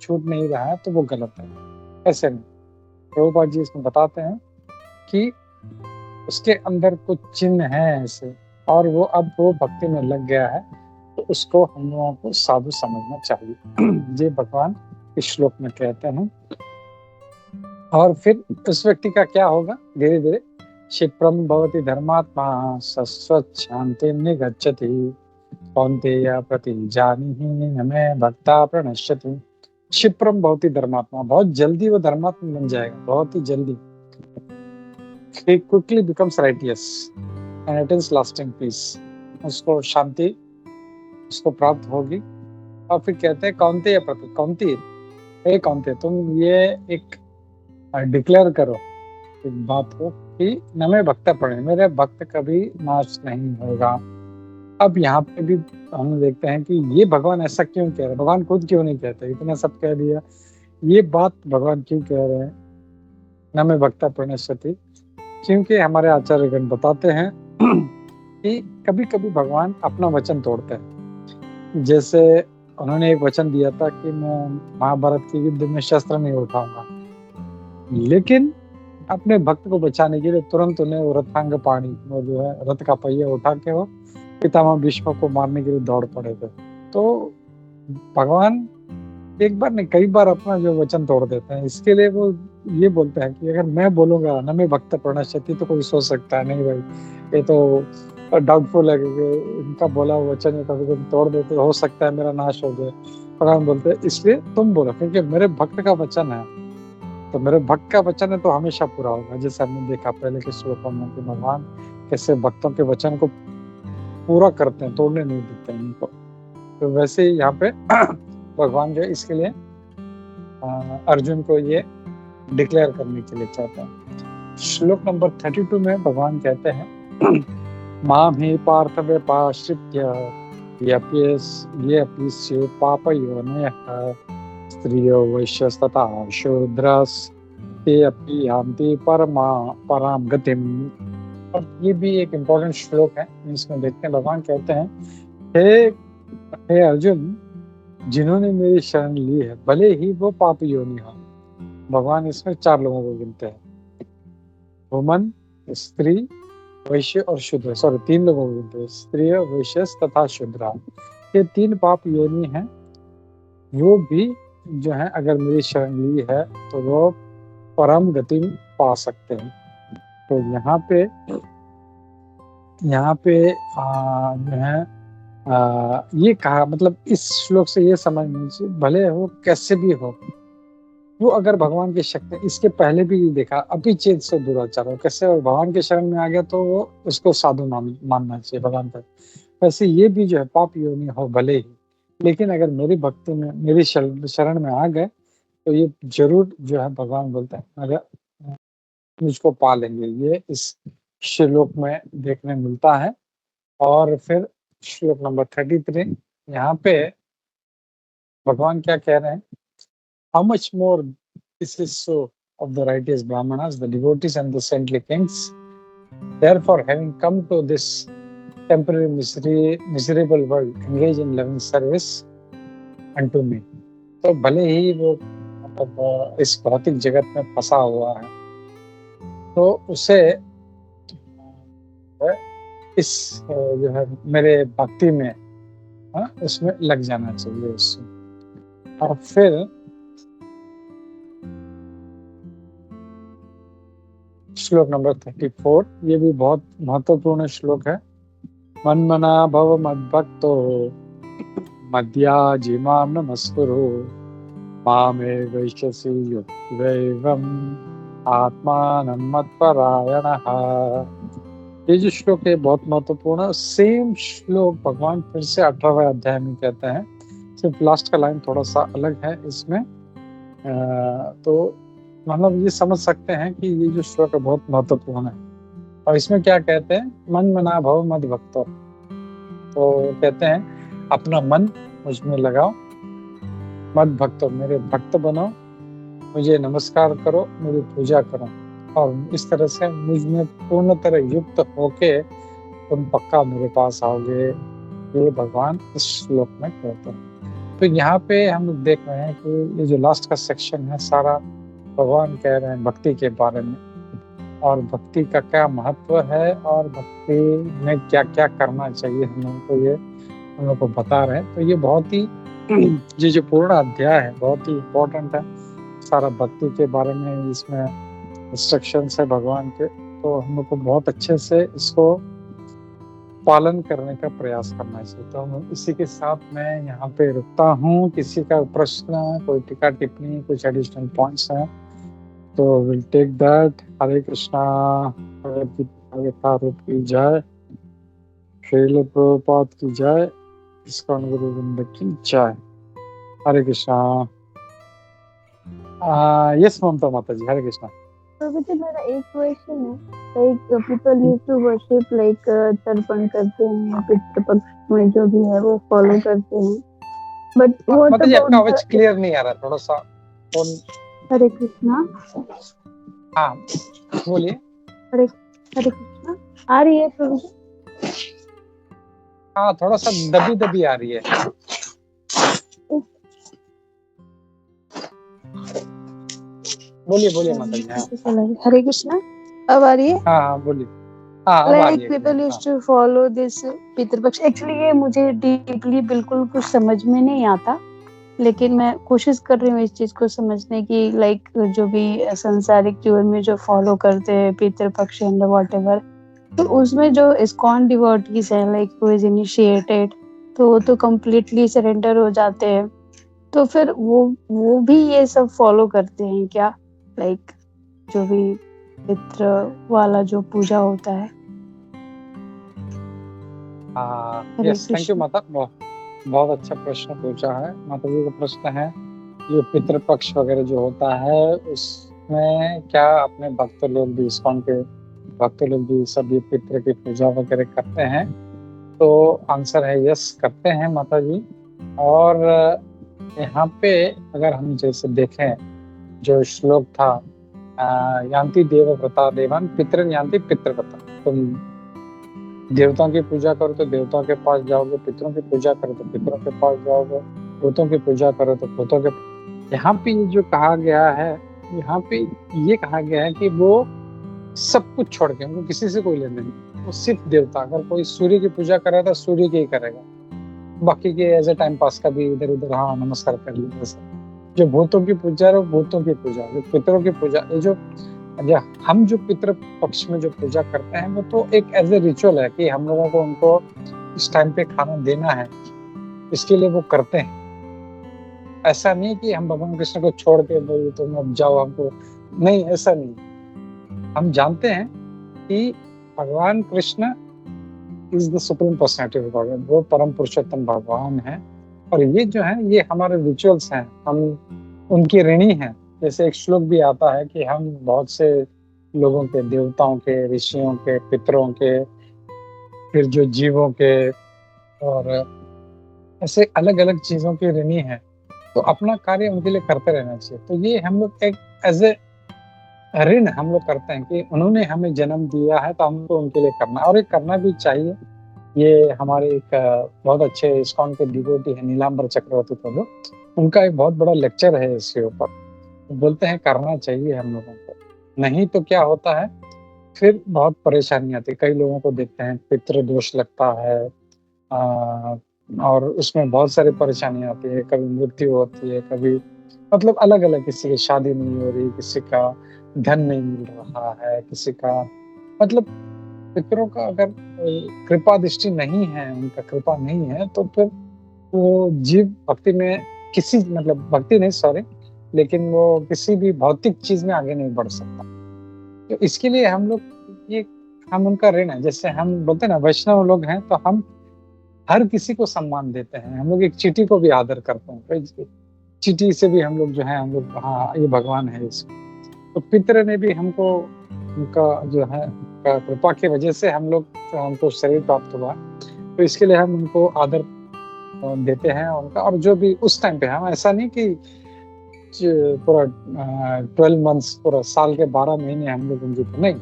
छूट नहीं रहा है, तो वो गलत है। ऐसे नहीं, प्रभुपाद जी इसमें बताते हैं कि उसके अंदर कुछ चिन्ह है ऐसे, और वो अब वो भक्ति में लग गया है, तो उसको हम लोगों को साधु समझना चाहिए। ये भगवान इस श्लोक में कहते हैं। और फिर उस व्यक्ति का क्या होगा? धीरे धीरे क्षिप्रम भवति धर्मात्मा सस्वत् शांति निगच्छति कौन्तेय प्रतिजानीहि न मे भक्ता प्रणश्यति। क्षिप्रम भवति धर्मात्मा, बहुत जल्दी वो धर्मात्मा बन जाएगा, बहुत ही जल्दी। He quickly becomes righteous and attains lasting peace. उसको शांति उसको प्राप्त होगी। और फिर कहते हैं कौन्तेय प्रति, कौन्तेय, हे कौन्तेय, तुम ये एक डिक्लेयर करो एक बात को कि न मैं भक्त पड़े, मेरे भक्त कभी नाश नहीं होगा। अब यहाँ पे भी हम देखते हैं कि ये भगवान ऐसा क्यों कह रहे हैं, भगवान खुद क्यों नहीं कहते, इतना सब कह दिया, ये बात भगवान क्यों कह रहे हैं न मैं भक्ता प्रणश्यति? क्योंकि हमारे आचार्यगण बताते हैं कि कभी कभी भगवान अपना वचन तोड़ते हैं। जैसे उन्होंने एक वचन दिया था कि मैं महाभारत के युद्ध में शस्त्र नहीं उठाऊंगा, लेकिन अपने भक्त को बचाने के लिए तुरंत उन्हें वो रथांग पाणी, वो जो है रथ का पहिया उठा के वो पितामह भीष्म को मारने के लिए दौड़ पड़े थे। तो भगवान एक बार नहीं कई बार अपना जो वचन तोड़ देते हैं। इसके लिए वो ये बोलते हैं कि अगर मैं बोलूंगा न मैं भक्त प्रणश्यति, तो कोई सोच सकता है नहीं भाई ये तो डाउटफुल है, क्योंकि इनका बोला वचन कभी कभी तोड़ देते, हो सकता है मेरा नाश हो जाए। भगवान बोलते हैं इसलिए तुम बोलो, क्योंकि मेरे भक्त का वचन है, तो मेरे भक्त का वचन है तो हमेशा पूरा होगा। जैसे हमने देखा पहले के श्लोकों में कि भगवान कैसे भक्तों के वचन को पूरा करते हैं, तोड़ने नहीं देते हैं इनको। तो वैसे ही यहाँ पे भगवान जो इसके लिए अर्जुन को ये डिक्लेयर करने के लिए चाहते हैं। श्लोक नंबर 32 में भगवान कहते हैं माम ही पार्थ व्यपाश्रित्य ये पापयोनयः स्त्रियो वैश्यस्तथा शूद्रस् ते अपि यान्ति परां गतिम्। और ये भी एक इम्पोर्टेंट श्लोक है, इसमें देखते हैं भगवान कहते हैं हे अर्जुन, जिन्होंने मेरी शरण ली है भले ही वो पापी योनि हो। भगवान इसमें 4 लोगों को गिनते हैं, वुमन, स्त्री, वैश्य और शूद्र, सॉरी 3 लोगों को गिनते हैं, स्त्री, वैश्य तथा शूद्र। ये 3 पाप योनि हैं, वो भी जो है अगर मेरी शरण ली है तो वो परम गति पा सकते हैं। तो यहाँ पे जो है ये कहा, मतलब इस श्लोक से ये समझना चाहिए भले वो कैसे भी हो, वो अगर भगवान की शक्ति, इसके पहले भी देखा अपिचेत से दुराचार हो, कैसे भगवान के शरण में आ गया तो वो उसको साधु मानना चाहिए भगवान का। वैसे ये भी जो है पाप योनि हो भले ही, लेकिन अगर मेरी भक्ति में मेरी शरण में आ गए तो ये जरूर जो है भगवान बोलते हैं अगर मुझको पा लेंगे। ये इस श्लोक में देखने मिलता है। और फिर श्लोक नंबर 33 यहाँ पे भगवान क्या कह रहे हैं, how much more this is so of the righteous brahmanas, the devotees and the saintly kings, therefore having come to this temporary miserable world engage in loving service unto me. तो भले ही वो मतलब इस भौतिक जगत में फंसा हुआ है, तो उसे इस जो है मेरे भक्ति में उसमें लग जाना चाहिए उससे। और फिर श्लोक नंबर 34, ये भी बहुत महत्वपूर्ण श्लोक है। मन मना भव मद्भक्तो मद्याजी मां नमस्कुरु मामे वैश्यसि युक्तिदैवम् आत्मानं मत्परायणः। ये जो श्लोक है बहुत महत्वपूर्ण। सेम श्लोक भगवान फिर से 18वें अध्याय में कहते हैं, सिर्फ लास्ट का लाइन थोड़ा सा अलग है इसमें। तो मतलब ये समझ सकते हैं कि ये जो श्लोक है बहुत महत्वपूर्ण है। और इसमें क्या कहते हैं, मन मना भव मद भक्तो। तो कहते हैं अपना मन मुझ में लगाओ, मद भक्तो मेरे भक्त बनो, मुझे नमस्कार करो, मेरी पूजा करो, और इस तरह से मुझ में पूर्ण तरह युक्त होके तुम पक्का मेरे पास आओगे, ये भगवान इस श्लोक में कहते हैं। तो यहाँ पे हम लोग देख रहे हैं कि ये जो लास्ट का सेक्शन है सारा भगवान कह रहे हैं भक्ति के बारे में, और भक्ति का क्या महत्व है और भक्ति में क्या क्या करना चाहिए हम लोगों को, ये हम लोग को बता रहे हैं। तो ये बहुत ही ये जो पूर्ण अध्याय है बहुत ही इम्पोर्टेंट है, सारा भक्ति के बारे में इसमें इंस्ट्रक्शंस है भगवान के। तो हम लोग को बहुत अच्छे से इसको पालन करने का प्रयास करना चाहिए। तो हम इसी के साथ मैं यहाँ पे रुकता हूँ। किसी का प्रश्न, कोई टीका टिप्पणी, कुछ एडिशनल पॉइंट्स हैं तो विल टेक दैट। हरे कृष्णा। रूप की जय, श्रील प्रभुपाद की जय, इस्कॉन गुरु वृंद की जय। हरे कृष्णा। यस ममता माता जी, हरे कृष्णा। प्रभुजी मेरा एक क्वेश्चन है, like people use to worship like तर्पण करते हैं, पितृपक्ष में जो भी है वो फॉलो करते हैं, बट वो माता जी आपका आवाज क्लियर नहीं आ रहा, थोड़ा सा फोन। हरे कृष्णा। हाँ बोलिए। हरे कृष्णा आ रही है प्रभुजी? हाँ थोड़ा सा दबी दबी आ रही है। बोलिए माता जी। हरे कृष्णा, अब आ रही है? हाँ बोलिए। हाँ like people used to follow this Pitrupaksha. Actually ये मुझे डीपली बिल्कुल कुछ समझ में नहीं आता, लेकिन मैं कोशिश कर रही हूँ इस चीज को समझने की। लाइक जो भी संसारिक जीवन में जो फॉलो करते हैं पितृपक्ष एंड व्हाटएवर, तो उसमें जो इस्कॉन डिवोटीज हैं, लाइक हु इज इनिशिएटेड, तो वो तो कंप्लीटली सरेंडर हो जाते हैं। तो फिर वो भी ये सब फॉलो करते हैं क्या, लाइक जो भी पितृ वाला जो पूजा होता है? यस, थैंक यू माता, बहुत अच्छा प्रश्न पूछा है। माता जी का प्रश्न है ये पितृपक्ष वगैरह जो होता है उसमें क्या अपने भक्त लोग भी, इस्कॉन के भक्त लोग भी सभी पितृ की पूजा वगैरह करते हैं? तो आंसर है यस, करते हैं माता जी। और यहाँ पे अगर हम जैसे देखें जो श्लोक था, यान्ति देव व्रता देवान पितृन यान्ति पितृव्रता, तुम देवताओं की पूजा करो तो देवताओं के पास जाओगे, पितरों की पूजा करो तो पितरों के पास जाओगे, भूतों की पूजा करो तो भूतों के। यहाँ पे जो कहा गया है, यहाँ पे ये कहा गया है कि वो सब कुछ छोड़ के, उनको किसी से कोई लेना नहीं, वो सिर्फ देवता। अगर कोई सूर्य की पूजा कर रहा था सूर्य की ही करेगा, बाकी के एज ए टाइम पास का भी इधर उधर हाँ नमस्कार कर लिया। जो भूतों की पूजा है वो भूतों की पूजा, जो पितरों की पूजा, ये जो हम जो पितृ पक्ष में जो पूजा करते हैं वो तो एक एज ए रिचुअल है कि हम लोगों को उनको इस टाइम पे खाना देना है, इसके लिए वो करते हैं। ऐसा नहीं है कि हम भगवान कृष्ण को छोड़ के बोले तुम अब जाओ हमको, नहीं, ऐसा नहीं। हम जानते हैं कि भगवान Krishna is the supreme personality of God, वो परम पुरुषोत्तम भगवान है, और ये जो है ये हमारे रिचुअल्स हैं, हम उनकी ऋणी हैं। जैसे एक श्लोक भी आता है कि हम बहुत से लोगों के, देवताओं के, ऋषियों के, पितरों के, फिर जो जीवों के, और ऐसे अलग अलग चीजों की ऋणी है, तो अपना कार्य उनके लिए करते रहना चाहिए। तो ये हम लोग एक एज ए ऋण हम लोग करते हैं कि उन्होंने हमें जन्म दिया है तो हमको उनके लिए करना है, और ये करना भी चाहिए। ये हमारे एक बहुत अच्छे इस्कॉन के डिवोटी है नीलांबर चक्रवर्ती प्रभु, उनका एक बहुत बड़ा लेक्चर है इसके ऊपर। वो बोलते हैं करना चाहिए हम लोगों को, नहीं तो क्या होता है फिर बहुत परेशानी आती है। कई लोगों को देखते हैं पितृ दोष लगता है, और उसमें बहुत सारी परेशानी आती है, कभी मृत्यु होती है, कभी मतलब अलग-अलग, किसी की शादी नहीं हो रही, किसी का धन नहीं मिल रहा है, किसी का मतलब पितरों का अगर कृपा दृष्टि नहीं है, उनका कृपा नहीं है, तो फिर वो जीव भक्ति में किसी मतलब भक्ति नहीं सॉरी, लेकिन वो किसी भी भौतिक चीज में आगे नहीं बढ़ सकता। तो इसके लिए हम लोग ये हम उनका ऋण है। जैसे हम बोलते हैं ना वैष्णव लोग हैं, तो हम हर किसी को सम्मान देते हैं। हम लोग एक चींटी को भी आदर करते हैं, चींटी से भी हम लोग जो है हम लोग हाँ ये भगवान है इसको। तो पितृ ने भी हमको उनका जो है उनका कृपा की वजह से हमको शरीर प्राप्त हुआ, तो इसके लिए हम उनको आदर देते हैं उनका। और जो भी उस टाइम पे हम ऐसा नहीं कि पूरा 12 मंथ्स पूरा साल के 12 महीने हम लोग उनकी नहीं,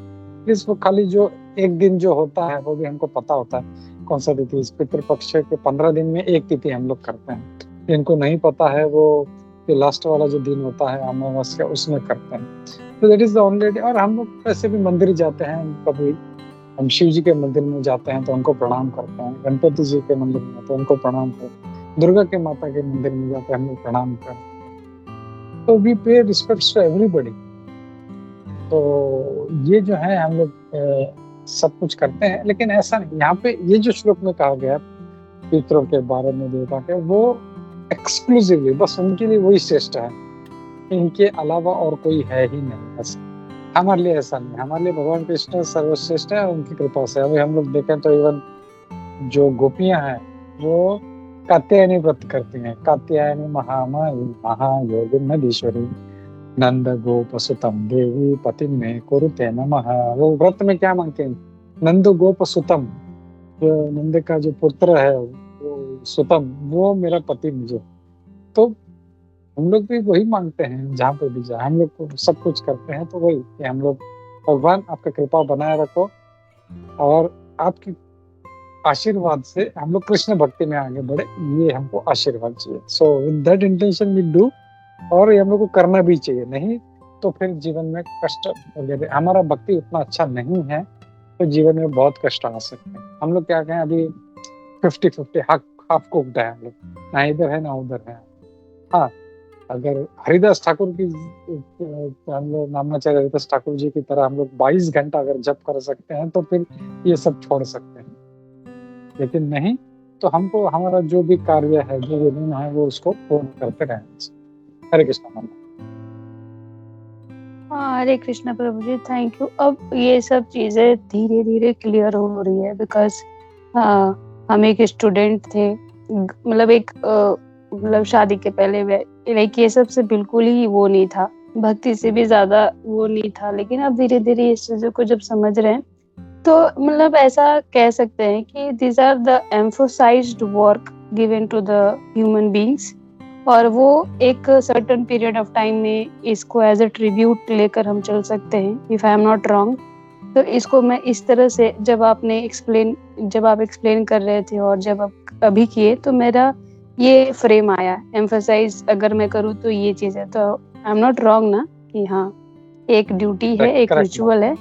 इसको खाली जो एक दिन जो होता है वो भी हमको पता होता है कौन सा तिथि। इस पितृपक्ष के 15 दिन में एक तिथि हम लोग करते हैं, जिनको नहीं पता है वो लास्ट वाला जो दिन होता है अमावस्या उसमें करते हैं। तो दैट इज द ओनली। और हम लोग वैसे भी मंदिर जाते हैं, कभी हम शिव जी के मंदिर में जाते हैं तो उनको प्रणाम करते हैं, गणपति जी के मंदिर में तो उनको प्रणाम करते हैं, दुर्गा के माता के मंदिर में जाते हैं हम लोग प्रणाम करते हैं। तो वी पे रिस्पेक्ट टू एवरीबॉडी। तो ये जो है हम लोग सब कुछ करते हैं, लेकिन ऐसा नहीं। यहाँ पे ये जो श्लोक में कहा गया पितरों के बारे में देवता के, वो एक्सक्लूसिवली बस उनके लिए वही श्रेष्ठ है, इनके अलावा और कोई है ही नहीं। ऐसा हमारे लिए ऐसा नहीं, हमारे लिए भगवान कृष्ण सर्वश्रेष्ठ है, उनकी कृपा से। अभी हम लोग देखें तो इवन जो गोपियां हैं वो कात्यायनी व्रत करती हैं। कात्यायनी महामायी महायोगिन नदीश्वरी नंद गोप सुतम देवी पति में कुरुते नमः। वो व्रत में क्या मांगते हैं? नंद गोप सुतम, जो नंद का जो पुत्र है वो सुतम, वो मेरा पति मुझे। तो हम लोग भी वही मांगते हैं, जहाँ पे भी जाए हम लोग सब कुछ करते हैं तो वही कि हम लोग भगवान आपका कृपा बनाए रखो और आपकी आशीर्वाद से हम लोग कृष्ण भक्ति में आगे बढ़े, ये हमको आशीर्वाद चाहिए। So with that intention we do, और ये हम लोग को करना भी चाहिए। नहीं तो फिर जीवन में कष्ट वगैरह, हमारा भक्ति उतना अच्छा नहीं है तो जीवन में बहुत कष्ट आ सकते हैं। हम लोग क्या कहें अभी 50-50 हाफ कुक्ड है, हम लोग ना इधर है ना उधर है। हाँ, अगर हरिदास ठाकुर की हम लोग नामाचार्य हरिदास ठाकुर जी की तरह हम लोग 22 घंटा अगर जप कर सकते हैं तो फिर ये सब छोड़ सकते हैं, लेकिन नहीं तो हमको हमारा जो भी कार्य है, जो भी नियम है, वो उसको पूर्ण करते रहना। हरे कृष्ण माता। हाँ, हरे कृष्णा प्रभु जी, थैंक यू। अब ये सब चीजें धीरे धीरे क्लियर हो रही है, बिकॉज हम एक स्टूडेंट थे, मतलब एक मतलब शादी के पहले लाइक ये सब से बिल्कुल ही वो नहीं था, भक्ति से भी ज्यादा वो नहीं था। लेकिन अब धीरे धीरे इस चीजों को जब समझ रहे हैं तो मतलब ऐसा कह सकते हैं कि these are the emphasized work given to the human beings, और वो एक certain period of time में इसको as a tribute लेकर हम चल सकते हैं, if I am not wrong। तो इसको मैं इस तरह से जब आप एक्सप्लेन कर रहे थे और जब आप अभी किए तो मेरा ये फ्रेम आया, एम्फसाइज अगर मैं करूँ तो ये चीज है। तो आई एम नॉट रॉन्ग ना कि हाँ एक ड्यूटी है, एक रिचुअल है।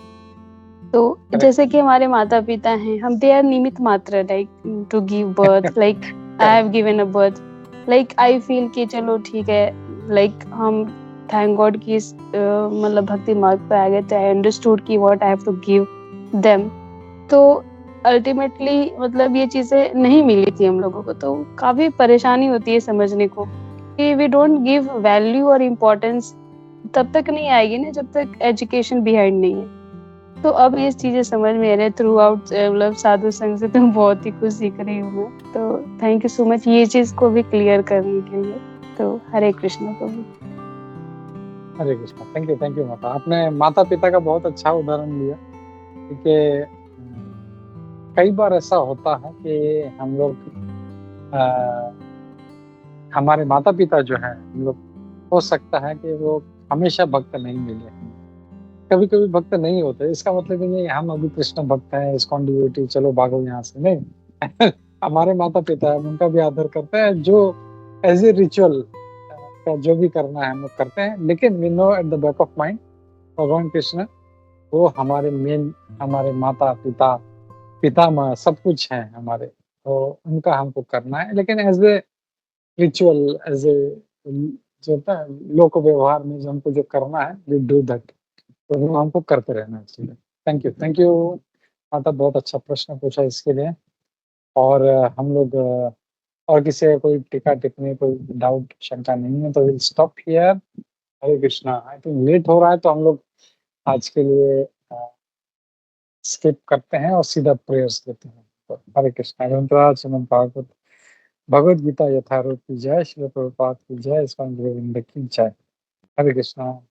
तो जैसे कि हमारे माता पिता हैं, हम दे आर निमित्त मात्र, like to give birth, like I have given a birth, like I feel कि चलो ठीक है, लाइक हम थैंक गॉड कि मतलब भक्ति मार्ग पे आ गए, तो आई अंडरस्टूड कि what I have to give them. तो अल्टीमेटली मतलब ये चीजें नहीं मिली थी हम लोगों को, तो काफी परेशानी होती है समझने को कि वी डोंट गिव वैल्यू और इम्पोर्टेंस तब तक नहीं आएगी ना जब तक एजुकेशन बिहाइंड नहीं है। तो अब ये चीजें समझ में आ रही है थ्रू आउट, मतलब साधु संघ से तो बहुत ही कुछ सीख रही हूँ मैं। तो थैंक यू सो मच ये चीज को भी क्लियर करने के लिए। तो हरे कृष्ण प्रभु। हरे कृष्ण। थैंक यू माता। आपने माता पिता का बहुत अच्छा उदाहरण लिया, क्योंकि कई बार ऐसा होता है कि हम लोग हमारे माता पिता जो है, हम लोग हो सकता है कि वो हमेशा भक्त नहीं मिले, कभी कभी भक्त नहीं होते। इसका मतलब नहीं हम अभी कृष्ण भक्त हैं, इस्कॉन डिवोटी, चलो भागो यहाँ से, नहीं। हमारे माता-पिता हैं, हम उनका भी आदर करते हैं, जो एज़ ए रिचुअल का जो भी करना है हम लोग करते हैं। लेकिन we know at the back of mind भगवान कृष्ण वो हमारे मेन हमारे माता-पिता, पितामह सब कुछ हैं हमारे, तो उनका हमको करना है। लेकिन as a ritual, as a जो होता है लोक व्यवहार में जो हमको जो करना है, वी डू दैट, तो वो हमको करते रहना चाहिए। थैंक यू माता, बहुत अच्छा प्रश्न पूछा इसके लिए। और हम लोग और किसी का कोई टीका-टिप्पणी, कोई डाउट, शंका नहीं है तो will stop here. Hare Krishna. I think late हो रहा है तो हम लोग आज के लिए स्किप करते हैं और सीधा प्रेयर्स लेते हैं। तो हरे कृष्णा। ग्रंथराज श्रीमद् भागवत भगवद गीता यथारूप की जय, श्रील प्रभुपाद की जय, स्वामी विवेकानंद की जय। हरे कृष्णा।